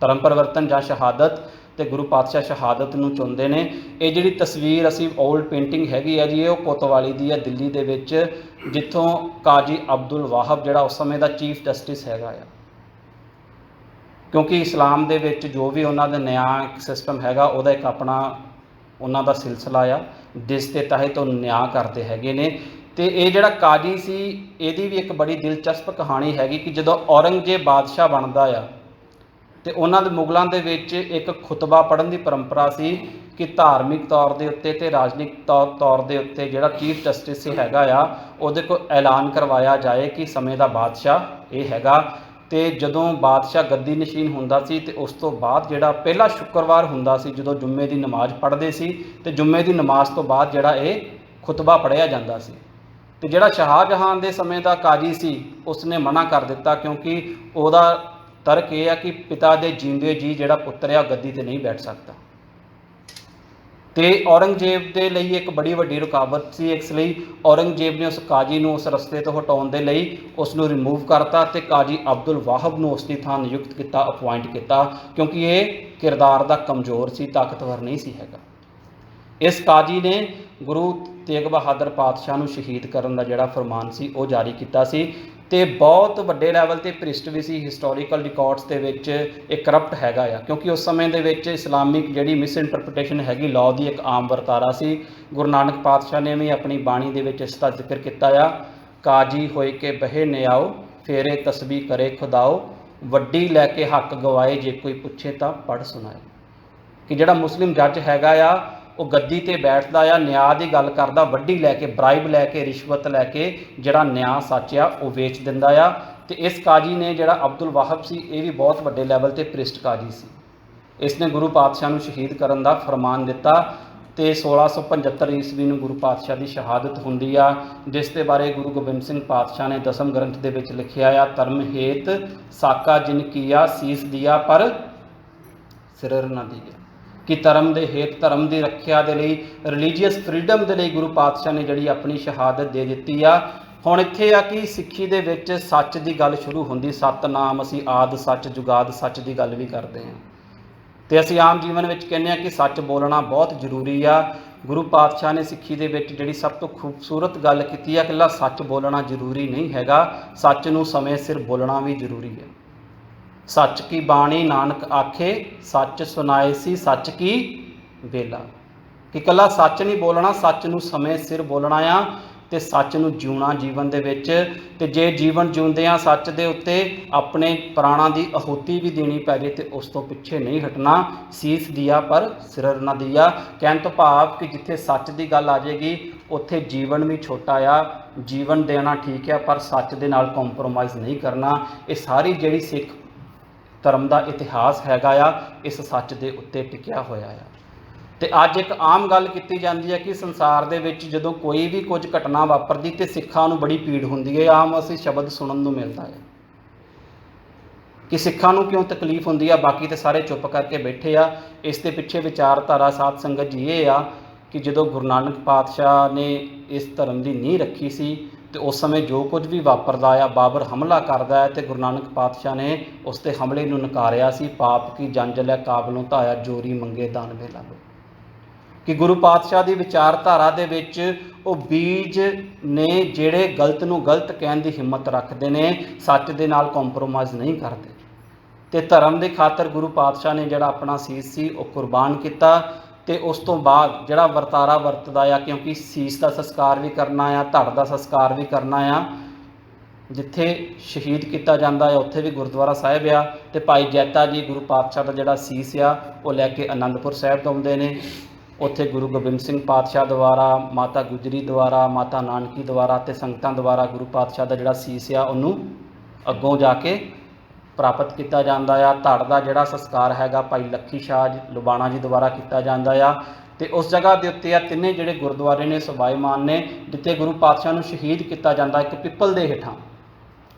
धर्म परिवर्तन जां शहादत। तो गुरु पातशाह शहादत नूं चुनते हैं। ये जिहड़ी तस्वीर असी ओल्ड पेंटिंग हैगी है जी, वो कोतवाली दी है दिल्ली दे विच, जिथों काजी अब्दुल वाहब जिहड़ा उस समय का चीफ जस्टिस हैगा आ, क्योंकि इस्लाम दे विच जो भी उन्हां दा न्याय सिस्टम हैगा उहदा एक अपना उन्हां दा सिलसिला आ जिस दे तहत वो न्याय करते हैगे ने। तो ये जिहड़ा काजी सी इहदी भी एक बड़ी दिलचस्प कहानी हैगी कि जदों औरंगजेब बादशाह बनदा आ तो उन्हां दे मुगलों दे विच एक खुतबा पढ़न की परंपरा सी कि धार्मिक तौर के उत्ते ते राजनीतिक तौर के उत्ते जिहड़ा चीफ जस्टिस हैगा आ उहदे कोल ऐलान करवाया जाए कि समय का बादशाह ये हैगा। तो जदों बादशाह गद्दी नशीन हुंदा सी तो उस तो बाद जिहड़ा पहला शुक्रवार हुंदा सी जदों जुम्मे की नमाज पढ़ते सी, तो जुम्मे की नमाज तो बाद जिहड़ा ये खुतबा पढ़िया जाता सी। तो जिहड़ा शाहजहां दे समय का काजी सी उसने मना कर दिता, क्योंकि उहदा तर्क यह है कि पिता दे जींदे जी जिहड़ा पुत्र है गद्दी ते नहीं बैठ सकता। तो औरंगजेब के लिए एक बड़ी वड्डी रुकावट सी, इसलिए औरंगजेब ने उस काजी नूं उस रस्ते तो हटाउण दे लई उसनूं रिमूव करता ते काजी अब्दुल वाहब नूं उसकी थां नियुक्त किया, अपॉइंट किया, क्योंकि ये किरदार दा कमज़ोर सी, ताकतवर नहीं सी हैगा। इस काजी ने गुरु तेग बहादुर पातशाह नूं शहीद करन दा जिहड़ा फरमान सी वो जारी किया सी। तो बहुत वड्डे लैवल ते भ्रिष्ट भी सी, हिस्टोरीकल रिकॉर्ड्स के विच एक करप्ट हैगा आ, क्योंकि उस समय दे विच इस्लामिक जिहड़ी मिसइंटरप्रिटेशन हैगी लॉ दी एक आम वरतारा सी। गुरु नानक पातशाह ने भी अपनी बाणी दे विच इसका जिक्र किया आ, काजी होए के बहे न्याओ, फेरे तस्बी करे खुदाओ, वड्डी लैके हक गवाए, जे कोई पुछे तो पढ़ सुनाए। कि जिहड़ा मुस्लिम जज हैगा आ ਉਹ ਗੱਦੀ ਤੇ ਬੈਠਦਾ ਆ, ਨਿਆਂ ਦੀ ਗੱਲ ਕਰਦਾ, ਵੱਡੀ ਲੈ ਕੇ, ਬਰਾਈਬ ਲੈ ਕੇ, ਰਿਸ਼ਵਤ ਲੈ ਕੇ ਜਿਹੜਾ ਨਿਆਂ ਸੱਚ ਆ ਉਹ ਵੇਚ ਦਿੰਦਾ ਆ। ਤੇ ਇਸ ਕਾਜੀ ਨੇ ਜਿਹੜਾ ਅਬਦੁਲ ਵਾਹਬ ਸੀ, ਇਹ ਵੀ ਬਹੁਤ ਵੱਡੇ ਲੈਵਲ ਤੇ ਭ੍ਰਿਸ਼ਟ ਕਾਜੀ ਸੀ। ਇਸ ਨੇ ਗੁਰੂ ਪਾਤਸ਼ਾਹ ਨੂੰ ਸ਼ਹੀਦ ਕਰਨ ਦਾ ਫਰਮਾਨ ਦਿੱਤਾ ਤੇ 1675 ਈਸਵੀ ਨੂੰ ਗੁਰੂ ਪਾਤਸ਼ਾਹ ਦੀ ਸ਼ਹਾਦਤ ਹੁੰਦੀ ਆ, ਜਿਸ ਦੇ ਬਾਰੇ ਗੁਰੂ ਗੋਬਿੰਦ ਸਿੰਘ ਪਾਤਸ਼ਾਹ ਨੇ ਦਸਮ ਗ੍ਰੰਥ ਦੇ ਵਿੱਚ ਲਿਖਿਆ ਆ, ਧਰਮ ਹੇਤ ਸਾਕਾ ਜਿਨ ਕੀਆ ਸੀਸ ਦਿਆ ਪਰ ਸਿਰਰ ਨਾ ਦੀਆ। ਕਿ ਧਰਮ ਦੇ ਹੇਤ, ਧਰਮ ਦੀ ਰੱਖਿਆ ਦੇ ਲਈ, ਰਿਲੀਜੀਅਸ ਫਰੀडम ਦੇ ਲਈ ਗੁਰੂ ਪਾਤਸ਼ਾਹ ਨੇ ਜਿਹੜੀ ਆਪਣੀ ਸ਼ਹਾਦਤ ਦੇ ਦਿੱਤੀ ਆ। ਹੁਣ ਇੱਥੇ ਆ ਕਿ ਸਿੱਖੀ ਦੇ ਵਿੱਚ ਸੱਚ ਦੀ ਗੱਲ ਸ਼ੁਰੂ ਹੁੰਦੀ, ਸਤਨਾਮ, ਅਸੀਂ ਆਦ ਸੱਚ ਜੁਗਾਦ ਸੱਚ ਦੀ ਗੱਲ ਵੀ ਕਰਦੇ ਹਾਂ। ਤੇ ਅਸੀਂ ਆਮ ਜੀਵਨ ਵਿੱਚ ਕਹਿੰਦੇ ਹਾਂ ਕਿ ਸੱਚ ਬੋਲਣਾ ਬਹੁਤ ਜ਼ਰੂਰੀ ਆ। ਗੁਰੂ ਪਾਤਸ਼ਾਹ ਨੇ ਸਿੱਖੀ ਦੇ ਵਿੱਚ ਜਿਹੜੀ ਸਭ ਤੋਂ ਖੂਬਸੂਰਤ ਗੱਲ ਕੀਤੀ ਆ, ਇਕੱਲਾ ਸੱਚ ਬੋਲਣਾ ਜ਼ਰੂਰੀ ਨਹੀਂ ਹੈਗਾ, ਸੱਚ ਨੂੰ ਸਮੇਂ ਸਿਰ ਬੋਲਣਾ ਵੀ ਜ਼ਰੂਰੀ ਹੈ। ਸੱਚ ਕੀ ਬਾਣੀ ਨਾਨਕ ਆਖੇ, ਸੱਚ ਸੁਣਾਏ ਸੀ ਸੱਚ ਕੀ ਵੇਲਾ। ਕਿ ਇਕੱਲਾ ਸੱਚ ਨਹੀਂ ਬੋਲਣਾ, ਸੱਚ ਨੂੰ ਸਮੇਂ ਸਿਰ ਬੋਲਣਾ ਆ ਤੇ ਸੱਚ ਨੂੰ ਜਿਉਣਾ ਜੀਵਨ ਦੇ ਵਿੱਚ। ਤੇ ਜੇ ਜੀਵਨ ਜਿਉਂਦੇ ਆ ਸੱਚ ਦੇ ਉੱਤੇ ਆਪਣੇ ਪ੍ਰਾਣਾਂ ਦੀ ਆਹੂਤੀ ਵੀ ਦੇਣੀ ਪੈ ਜੇ ਤੇ ਉਸ ਤੋਂ ਪਿੱਛੇ ਨਹੀਂ ਹਟਣਾ। ਸੀਸ ਦਿਆ ਪਰ ਸਿਰਰ ਨਾ ਦਿਆ, ਕਹਿਣ ਤੋਂ ਭਾਵ ਕਿ ਜਿੱਥੇ ਸੱਚ ਦੀ ਗੱਲ ਆ ਜਾਏਗੀ ਉੱਥੇ ਜੀਵਨ ਵੀ ਛੋਟਾ ਆ। ਜੀਵਨ ਦੇਣਾ ਠੀਕ ਹੈ ਪਰ ਸੱਚ ਦੇ ਨਾਲ ਕੰਪਰੋਮਾਈਜ਼ ਨਹੀਂ ਕਰਨਾ। ਇਹ ਸਾਰੀ ਜਿਹੜੀ ਸਿੱਖ ਧਰਮ ਦਾ ਇਤਿਹਾਸ ਹੈਗਾ ਆ, ਇਸ ਸੱਚ ਦੇ ਉੱਤੇ ਟਿਕਿਆ ਹੋਇਆ ਆ। ਤੇ ਅੱਜ ਇੱਕ ਆਮ ਗੱਲ ਕੀਤੀ ਜਾਂਦੀ ਹੈ ਕਿ ਸੰਸਾਰ ਦੇ ਵਿੱਚ ਜਦੋਂ ਕੋਈ ਵੀ ਕੁਝ ਘਟਨਾ ਵਾਪਰਦੀ ਤੇ ਸਿੱਖਾਂ ਨੂੰ ਬੜੀ ਪੀੜ ਹੁੰਦੀ ਹੈ। ਆਮ ਅਸੀਂ ਸ਼ਬਦ ਸੁਣਨ ਨੂੰ ਮਿਲਦਾ ਹੈ ਕਿ ਸਿੱਖਾਂ ਨੂੰ ਕਿਉਂ ਤਕਲੀਫ ਹੁੰਦੀ ਆ, ਬਾਕੀ ਤੇ ਸਾਰੇ ਚੁੱਪ ਕਰਕੇ ਬੈਠੇ ਆ। ਇਸ ਦੇ ਪਿੱਛੇ ਵਿਚਾਰਧਾਰਾ ਸਾਧ ਸੰਗਤ ਜੀ ਇਹ ਆ ਕਿ ਜਦੋਂ ਗੁਰੂ ਨਾਨਕ ਪਾਤਸ਼ਾਹ ਨੇ ਇਸ ਧਰਮ ਦੀ ਨੀਂਹ ਰੱਖੀ ਸੀ ਤੇ ਉਸ ਸਮੇਂ ਜੋ ਕੁਝ ਵੀ ਵਾਪਰਦਾ ਆ, ਬਾਬਰ ਹਮਲਾ ਕਰਦਾ ਹੈ ਤੇ ਗੁਰੂ ਨਾਨਕ ਪਾਤਸ਼ਾਹ ਨੇ ਉਸ ਤੇ ਹਮਲੇ ਨੂੰ ਨਕਾਰਿਆ ਸੀ। ਪਾਪ ਕੀ ਜੰਜ ਲੈ ਕਾਬਲੋਂ ਧਾਇਆ, ਜੋਰੀ ਮੰਗੇ ਦਾਨ ਵੇਲਾ। ਕਿ ਗੁਰੂ ਪਾਤਸ਼ਾਹ ਦੀ ਵਿਚਾਰਧਾਰਾ ਦੇ ਵਿੱਚ ਉਹ ਬੀਜ ਨੇ ਜਿਹੜੇ ਗਲਤ ਨੂੰ ਗਲਤ ਕਹਿਣ ਦੀ ਹਿੰਮਤ ਰੱਖਦੇ ਨੇ, ਸੱਚ ਦੇ ਨਾਲ ਕੰਪਰੋਮਾਈਜ਼ ਨਹੀਂ ਕਰਦੇ। ਤੇ ਧਰਮ ਦੇ ਖਾਤਰ ਗੁਰੂ ਪਾਤਸ਼ਾਹ ਨੇ ਜਿਹੜਾ ਆਪਣਾ ਸੀਸ ਸੀ ਉਹ ਕੁਰਬਾਨ ਕੀਤਾ। ਤੇ ਉਸ ਤੋਂ ਬਾਅਦ ਜਿਹੜਾ ਵਰਤਾਰਾ ਵਰਤਦਾ ਆ, ਕਿਉਂਕਿ ਸੀਸ ਦਾ ਸੰਸਕਾਰ ਵੀ ਕਰਨਾ ਆ, ਧੜ ਦਾ ਸੰਸਕਾਰ ਵੀ ਕਰਨਾ ਆ। ਜਿੱਥੇ ਸ਼ਹੀਦ ਕੀਤਾ ਜਾਂਦਾ ਆ ਉੱਥੇ ਵੀ ਗੁਰਦੁਆਰਾ ਸਾਹਿਬ ਆ। ਤੇ ਭਾਈ ਜੈਤਾ ਜੀ ਗੁਰੂ ਪਾਤਸ਼ਾਹ ਦਾ ਜਿਹੜਾ ਸੀਸ ਆ ਉਹ ਲੈ ਕੇ ਅਨੰਦਪੁਰ ਸਾਹਿਬ ਤੋਂ ਆਉਂਦੇ ਨੇ। ਉੱਥੇ ਗੁਰੂ ਗੋਬਿੰਦ ਸਿੰਘ ਪਾਤਸ਼ਾਹ ਦੁਆਰਾ, ਮਾਤਾ ਗੁਜਰੀ ਦੁਆਰਾ, ਮਾਤਾ ਨਾਨਕੀ ਦੁਆਰਾ ਤੇ ਸੰਗਤਾਂ ਦੁਆਰਾ ਗੁਰੂ ਪਾਤਸ਼ਾਹ ਦਾ ਜਿਹੜਾ ਸੀਸ ਆ ਉਹਨੂੰ ਅੱਗੋਂ ਜਾ ਕੇ ਪ੍ਰਾਪਤ ਕੀਤਾ ਜਾਂਦਾ ਆ। ਧੜ ਦਾ ਜਿਹੜਾ ਸੰਸਕਾਰ ਹੈਗਾ ਭਾਈ ਲੱਖੀ ਸ਼ਾਹ ਲੁਬਾਣਾ ਜੀ ਦੁਆਰਾ ਕੀਤਾ ਜਾਂਦਾ ਆ। ਤੇ ਉਸ ਜਗ੍ਹਾ ਦੇ ਉੱਤੇ ਆ ਤਿੰਨੇ ਜਿਹੜੇ ਗੁਰਦੁਆਰੇ ਨੇ ਸਬਾਈਮਾਨ ਨੇ, ਜਿੱਥੇ ਗੁਰੂ ਪਾਤਸ਼ਾਹ ਨੂੰ ਸ਼ਹੀਦ ਕੀਤਾ ਜਾਂਦਾ। ਇੱਕ ਪਿੱਪਲ ਦੇ ਹੇਠਾਂ,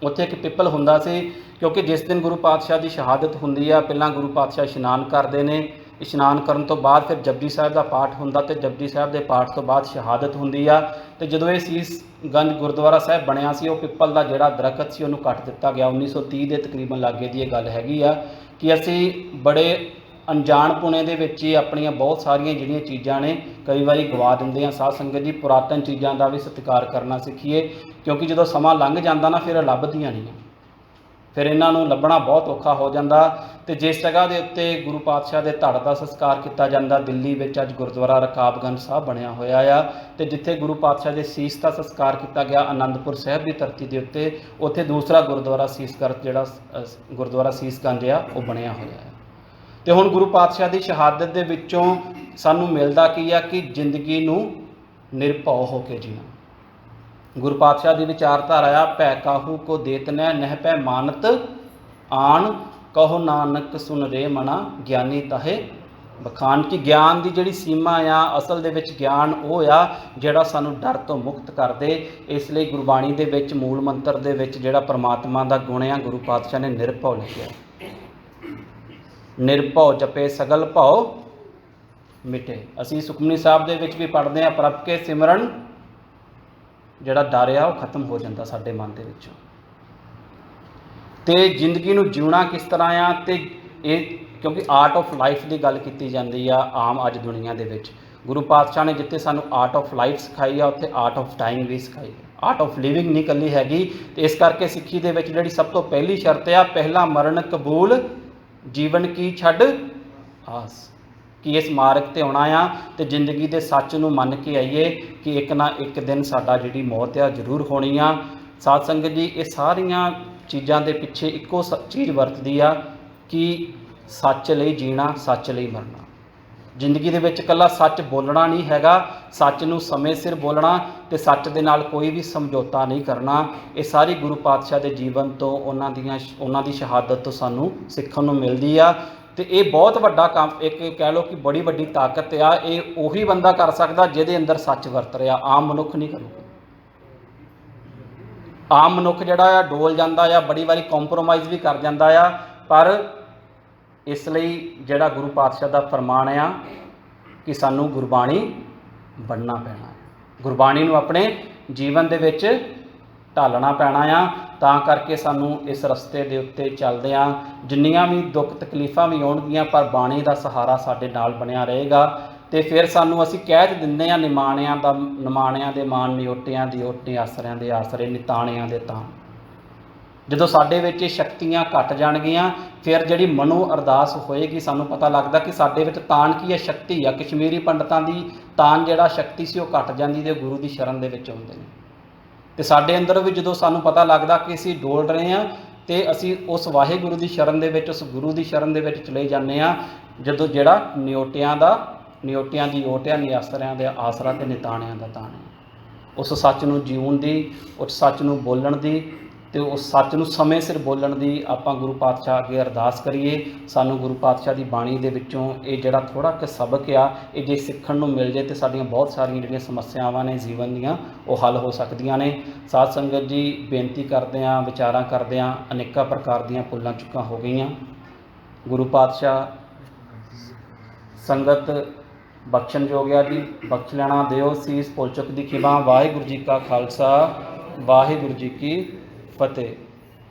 ਉੱਥੇ ਇੱਕ ਪਿੱਪਲ ਹੁੰਦਾ ਸੀ, ਕਿਉਂਕਿ ਜਿਸ ਦਿਨ ਗੁਰੂ ਪਾਤਸ਼ਾਹ ਦੀ ਸ਼ਹਾਦਤ ਹੁੰਦੀ ਆ, ਪਹਿਲਾਂ ਗੁਰੂ ਪਾਤਸ਼ਾਹ ਇਸ਼ਨਾਨ ਕਰਦੇ ਨੇ। ਇਸ਼ਨਾਨ ਕਰਨ ਤੋਂ ਬਾਅਦ ਫਿਰ ਜਪਜੀ ਸਾਹਿਬ ਦਾ ਪਾਠ ਹੁੰਦਾ ਤੇ ਜਪਜੀ ਸਾਹਿਬ ਦੇ ਪਾਠ ਤੋਂ ਬਾਅਦ ਸ਼ਹਾਦਤ ਹੁੰਦੀ ਆ। ਤੇ ਜਦੋਂ ਇਹ ਸੀਸ ਗੰਜ ਗੁਰਦੁਆਰਾ ਸਾਹਿਬ ਬਣਿਆ ਸੀ, ਉਹ ਪਿੱਪਲ ਦਾ ਜਿਹੜਾ ਦਰਖਤ ਸੀ ਉਹਨੂੰ ਕੱਟ ਦਿੱਤਾ ਗਿਆ। 1930 ਦੇ ਤਕਰੀਬਨ ਲਾਗੇ ਦੀ ਇਹ ਗੱਲ ਹੈਗੀ ਆ ਕਿ ਅਸੀਂ ਬੜੇ ਅਣਜਾਣਪੁਣੇ ਦੇ ਵਿੱਚ ਹੀ ਆਪਣੀਆਂ ਬਹੁਤ ਸਾਰੀਆਂ ਜਿਹੜੀਆਂ ਚੀਜ਼ਾਂ ਨੇ ਕਈ ਵਾਰੀ ਗਵਾ ਦਿੰਦੇ ਆ। ਸਾਧ ਸੰਗਤ ਜੀ, ਪੁਰਾਤਨ ਚੀਜ਼ਾਂ ਦਾ ਵੀ ਸਤਿਕਾਰ ਕਰਨਾ ਸਿੱਖੀਏ, ਕਿਉਂਕਿ ਜਦੋਂ ਸਮਾਂ ਲੰਘ ਜਾਂਦਾ ਨਾ ਫਿਰ ਲੱਭਦੀਆਂ ਨਹੀਂ, ਫਿਰ ਇਹਨਾਂ ਨੂੰ ਲੱਭਣਾ ਬਹੁਤ ਔਖਾ ਹੋ ਜਾਂਦਾ। ਤੇ ਜਿਸ ਜਗ੍ਹਾ ਦੇ ਉੱਤੇ ਗੁਰੂ ਪਾਤਸ਼ਾਹ ਦੇ ਧੜ ਦਾ ਸੰਸਕਾਰ ਕੀਤਾ ਜਾਂਦਾ, ਦਿੱਲੀ ਵਿੱਚ ਅੱਜ ਗੁਰਦੁਆਰਾ ਰਕਾਬਗੰਜ ਸਾਹਿਬ ਬਣਿਆ ਹੋਇਆ ਆ। ਤੇ ਜਿੱਥੇ ਗੁਰੂ ਪਾਤਸ਼ਾਹ ਦੇ ਸੀਸ ਦਾ ਸੰਸਕਾਰ ਕੀਤਾ ਗਿਆ ਅਨੰਦਪੁਰ ਸਾਹਿਬ ਦੀ ਧਰਤੀ ਦੇ ਉੱਤੇ, ਉੱਥੇ ਦੂਸਰਾ ਗੁਰਦੁਆਰਾ ਸੀਸਗੰਜ ਜਿਹੜਾ ਗੁਰਦੁਆਰਾ ਸੀਸਗੰਜ ਆ ਉਹ ਬਣਿਆ ਹੋਇਆ ਹੈ। ਤੇ ਹੁਣ ਗੁਰੂ ਪਾਤਸ਼ਾਹ ਦੀ ਸ਼ਹਾਦਤ ਦੇ ਵਿੱਚੋਂ ਸਾਨੂੰ ਮਿਲਦਾ ਕੀ ਆ ਕਿ ਜ਼ਿੰਦਗੀ ਨੂੰ ਨਿਰਭਉ ਹੋ ਕੇ ਜੀਣਾ। ਗੁਰੂ ਪਾਤਸ਼ਾਹ ਦੀ ਵਿਚਾਰਧਾਰਾ ਆ, ਭੈ ਕਾਹੂ ਕੋ ਦੇਤ ਨਹਿ, ਨਹਿ ਭੈ ਮਾਨਤ ਆਣ, ਕਹੋ ਨਾਨਕ ਸੁਨ ਰੇ ਮਨਾ, ਗਿਆਨੀ ਤਾਹੇ ਬਖਾਨ। ਕਿ ਗਿਆਨ ਦੀ ਜਿਹੜੀ ਸੀਮਾ ਆ, ਅਸਲ ਦੇ ਵਿੱਚ ਗਿਆਨ ਉਹ ਆ ਜਿਹੜਾ ਸਾਨੂੰ ਡਰ ਤੋਂ ਮੁਕਤ ਕਰਦੇ। ਇਸ ਲਈ ਗੁਰਬਾਣੀ ਦੇ ਵਿੱਚ ਮੂਲ ਮੰਤਰ ਦੇ ਵਿੱਚ ਜਿਹੜਾ ਪਰਮਾਤਮਾ ਦਾ ਗੁਣ ਆ, ਗੁਰੂ ਪਾਤਸ਼ਾਹ ਨੇ ਨਿਰਭਉ ਲਿਖਿਆ। ਨਿਰਭਉ ਜਪੇ ਸਗਲ ਭਉ ਮਿਟੇ। ਅਸੀਂ ਸੁਖਮਨੀ ਸਾਹਿਬ ਦੇ ਵਿੱਚ ਵੀ ਪੜ੍ਹਦੇ ਹਾਂ, ਪ੍ਰਭ ਕੇ ਸਿਮਰਨ, ਜਿਹੜਾ ਡਰ ਆ ਉਹ ਖਤਮ ਹੋ ਜਾਂਦਾ ਸਾਡੇ ਮਨ ਦੇ ਵਿੱਚੋਂ। ਤੇ ਜ਼ਿੰਦਗੀ ਨੂੰ ਜਿਉਣਾ ਕਿਸ ਤਰ੍ਹਾਂ ਆ, ਤੇ ਇਹ ਕਿਉਂਕਿ ਆਰਟ ਆਫ ਲਾਈਫ ਦੀ ਗੱਲ ਕੀਤੀ ਜਾਂਦੀ ਆ ਆਮ ਅੱਜ ਦੁਨੀਆ ਦੇ ਵਿੱਚ। ਗੁਰੂ ਪਾਤਸ਼ਾਹ ਨੇ ਜਿੱਥੇ ਸਾਨੂੰ ਆਰਟ ਆਫ ਲਾਈਫ ਸਿਖਾਈ ਆ, ਉੱਥੇ ਆਰਟ ਆਫ ਡਾਈਂਗ ਵੀ ਸਿਖਾਈ ਆ। ਆਰਟ ਆਫ ਲਿਵਿੰਗ ਨਹੀਂ ਇਕੱਲੀ ਹੈਗੀ। ਤੇ ਇਸ ਕਰਕੇ ਸਿੱਖੀ ਦੇ ਵਿੱਚ ਜਿਹੜੀ ਸਭ ਤੋਂ ਪਹਿਲੀ ਸ਼ਰਤ ਆ, ਪਹਿਲਾ ਮਰਨ ਕਬੂਲ, ਜੀਵਨ ਕੀ ਛੱਡ ਆਸ। ਕਿ ਇਸ ਮਾਰਗ ਤੇ ਆਉਣਾ ਆ ਤੇ ਜ਼ਿੰਦਗੀ ਦੇ ਸੱਚ ਨੂੰ ਮੰਨ ਕੇ ਆਈਏ ਕਿ ਇੱਕ ਨਾ ਇੱਕ ਦਿਨ ਸਾਡਾ ਜਿਹੜੀ ਮੌਤ ਆ ਜ਼ਰੂਰ ਹੋਣੀ ਆ। ਸਾਧ ਸੰਗਤ ਜੀ, ਇਹ ਸਾਰੀਆਂ ਚੀਜ਼ਾਂ ਦੇ ਪਿੱਛੇ ਇੱਕੋ ਚੀਜ਼ ਵਰਤਦੀ ਆ ਕਿ ਸੱਚ ਲਈ ਜੀਣਾ, ਸੱਚ ਲਈ ਮਰਨਾ। ਜ਼ਿੰਦਗੀ ਦੇ ਵਿੱਚ ਇਕੱਲਾ ਸੱਚ ਬੋਲਣਾ ਨਹੀਂ ਹੈਗਾ, ਸੱਚ ਨੂੰ ਸਮੇਂ ਸਿਰ ਬੋਲਣਾ ਤੇ ਸੱਚ ਦੇ ਨਾਲ ਕੋਈ ਵੀ ਸਮਝੌਤਾ ਨਹੀਂ ਕਰਨਾ। ਇਹ ਸਾਰੀ ਗੁਰੂ ਪਾਤਸ਼ਾਹ ਦੇ ਜੀਵਨ ਤੋਂ, ਉਹਨਾਂ ਦੀ ਸ਼ਹਾਦਤ ਤੋਂ ਸਾਨੂੰ ਸਿੱਖਣ ਨੂੰ ਮਿਲਦੀ ਆ। ਤੇ ਇਹ ਬਹੁਤ ਵੱਡਾ ਕੰਮ, ਇੱਕ ਕਹਿ ਲਓ ਕਿ ਬੜੀ ਵੱਡੀ ਤਾਕਤ ਆ। ਇਹ ਉਹੀ ਬੰਦਾ ਕਰ ਸਕਦਾ ਜਿਹਦੇ ਅੰਦਰ ਸੱਚ ਵਰਤ ਰਿਹਾ, ਆਮ ਮਨੁੱਖ ਨਹੀਂ ਕਰੂਗਾ। ਆਮ ਮਨੁੱਖ ਜਿਹੜਾ ਆ ਡੋਲ ਜਾਂਦਾ ਆ, ਬੜੀ ਵਾਰੀ ਕੰਪਰੋਮਾਈਜ਼ ਵੀ ਕਰ ਜਾਂਦਾ ਆ। ਪਰ ਇਸ ਲਈ ਜਿਹੜਾ ਗੁਰੂ ਪਾਤਸ਼ਾਹ ਦਾ ਫਰਮਾਨ ਆ ਕਿ ਸਾਨੂੰ ਗੁਰਬਾਣੀ ਬਣਨਾ ਪੈਣਾ, ਗੁਰਬਾਣੀ ਨੂੰ ਆਪਣੇ ਜੀਵਨ ਦੇ ਵਿੱਚ ਢਾਲਣਾ ਪੈਣਾ ਆ। ਤਾਂ ਕਰਕੇ ਸਾਨੂੰ ਇਸ ਰਸਤੇ ਦੇ ਉੱਤੇ ਚੱਲਦਿਆਂ ਜਿੰਨੀਆਂ ਵੀ ਦੁੱਖ ਤਕਲੀਫਾਂ ਵੀ ਆਉਣਗੀਆਂ, ਪਰ ਬਾਣੀ ਦਾ ਸਹਾਰਾ ਸਾਡੇ ਨਾਲ ਬਣਿਆ ਰਹੇਗਾ। ਤੇ ਫਿਰ ਸਾਨੂੰ ਅਸੀਂ ਕਹਿ ਦਿੰਦੇ ਹਾਂ, ਨਿਮਾਣਿਆਂ ਦੇ ਮਾਣ, ਨਿਓਟਿਆਂ ਦੀ ਓਟੇ, ਆਸਰਿਆਂ ਦੇ ਆਸਰੇ, ਨਿਤਾਣਿਆਂ ਦੇ ਤਾਂ। ਜਦੋਂ ਸਾਡੇ ਵਿੱਚ ਇਹ ਸ਼ਕਤੀਆਂ ਘਟ ਜਾਣਗੀਆਂ, ਫਿਰ ਜਿਹੜੀ ਮਨੋ ਅਰਦਾਸ ਹੋਏਗੀ, ਸਾਨੂੰ ਪਤਾ ਲੱਗਦਾ ਕਿ ਸਾਡੇ ਵਿੱਚ ਤਾਣ ਕੀ ਹੈ, ਸ਼ਕਤੀ ਆ। ਕਸ਼ਮੀਰੀ ਪੰਡਤਾਂ ਦੀ ਤਾਣ ਜਿਹੜਾ ਸ਼ਕਤੀ ਸੀ ਉਹ ਘਟ ਜਾਂਦੀ ਤੇ ਗੁਰੂ ਦੀ ਸ਼ਰਨ ਦੇ ਵਿੱਚ ਆਉਂਦੇ ਨੇ। ਤੇ ਸਾਡੇ ਅੰਦਰ ਵੀ ਜਦੋਂ ਸਾਨੂੰ ਪਤਾ ਲੱਗਦਾ ਕਿ ਅਸੀਂ ਡੋਲ ਰਹੇ ਹਾਂ ਤੇ ਅਸੀਂ ਉਸ ਵਾਹਿਗੁਰੂ ਦੀ ਸ਼ਰਨ ਦੇ ਵਿੱਚ, ਉਸ ਗੁਰੂ ਦੀ ਸ਼ਰਨ ਦੇ ਵਿੱਚ ਚਲੇ ਜਾਂਦੇ ਹਾਂ, ਜਦੋਂ ਜਿਹੜਾ ਨਿਓਟਿਆਂ ਦੀ ਓਟ ਆ, ਨਿਆਸਰਿਆਂ ਦੇ ਆਸਰਾ ਤੇ ਨਿਤਾਣਿਆਂ ਦਾ ਤਾਣ ਹੈ। ਉਸ ਸੱਚ ਨੂੰ ਜਿਉਣ ਦੀ, ਉਸ ਸੱਚ ਨੂੰ ਬੋਲਣ ਦੀ ਤੇ ਉਸ ਸੱਚ ਨੂੰ ਸਮੇਂ ਸਿਰ ਬੋਲਣ ਦੀ ਆਪਾਂ ਗੁਰੂ ਪਾਤਸ਼ਾਹ ਅੱਗੇ ਅਰਦਾਸ ਕਰੀਏ। ਸਾਨੂੰ ਗੁਰੂ ਪਾਤਸ਼ਾਹ ਦੀ ਬਾਣੀ ਦੇ ਵਿੱਚੋਂ ਇਹ ਜਿਹੜਾ ਥੋੜ੍ਹਾ ਕੁ ਸਬਕ ਆ, ਇਹ ਜੇ ਸਿੱਖਣ ਨੂੰ ਮਿਲ ਜੇ ਤੇ ਸਾਡੀਆਂ ਬਹੁਤ ਸਾਰੀਆਂ ਜਿਹੜੀਆਂ ਸਮੱਸਿਆਵਾਂ ਨੇ ਜੀਵਨ ਦੀਆਂ, ਉਹ ਹੱਲ ਹੋ ਸਕਦੀਆਂ ਨੇ। ਸਾਧ ਸੰਗਤ ਜੀ, ਬੇਨਤੀ ਕਰਦੇ ਹਾਂ, ਵਿਚਾਰਾਂ ਕਰਦੇ ਹਾਂ, ਅਨੇਕਾਂ ਪ੍ਰਕਾਰ ਦੀਆਂ ਭੁੱਲਾਂ ਚੁੱਕਾਂ ਹੋ ਗਈਆਂ। ਗੁਰੂ ਪਾਤਸ਼ਾਹ ਸੰਗਤ ਬਖਸ਼ਣ ਜੋਗਿਆ ਜੀ, ਬਖਸ਼ ਲੈਣਾ ਦਿਓ ਸੀਸ ਭੁੱਲ ਚੁੱਕ ਦੀ ਖਿਮਾ। ਵਾਹਿਗੁਰੂ ਜੀ ਕਾ ਖਾਲਸਾ, ਵਾਹਿਗੁਰੂ ਜੀ ਕੀ ਫਤਿਹ।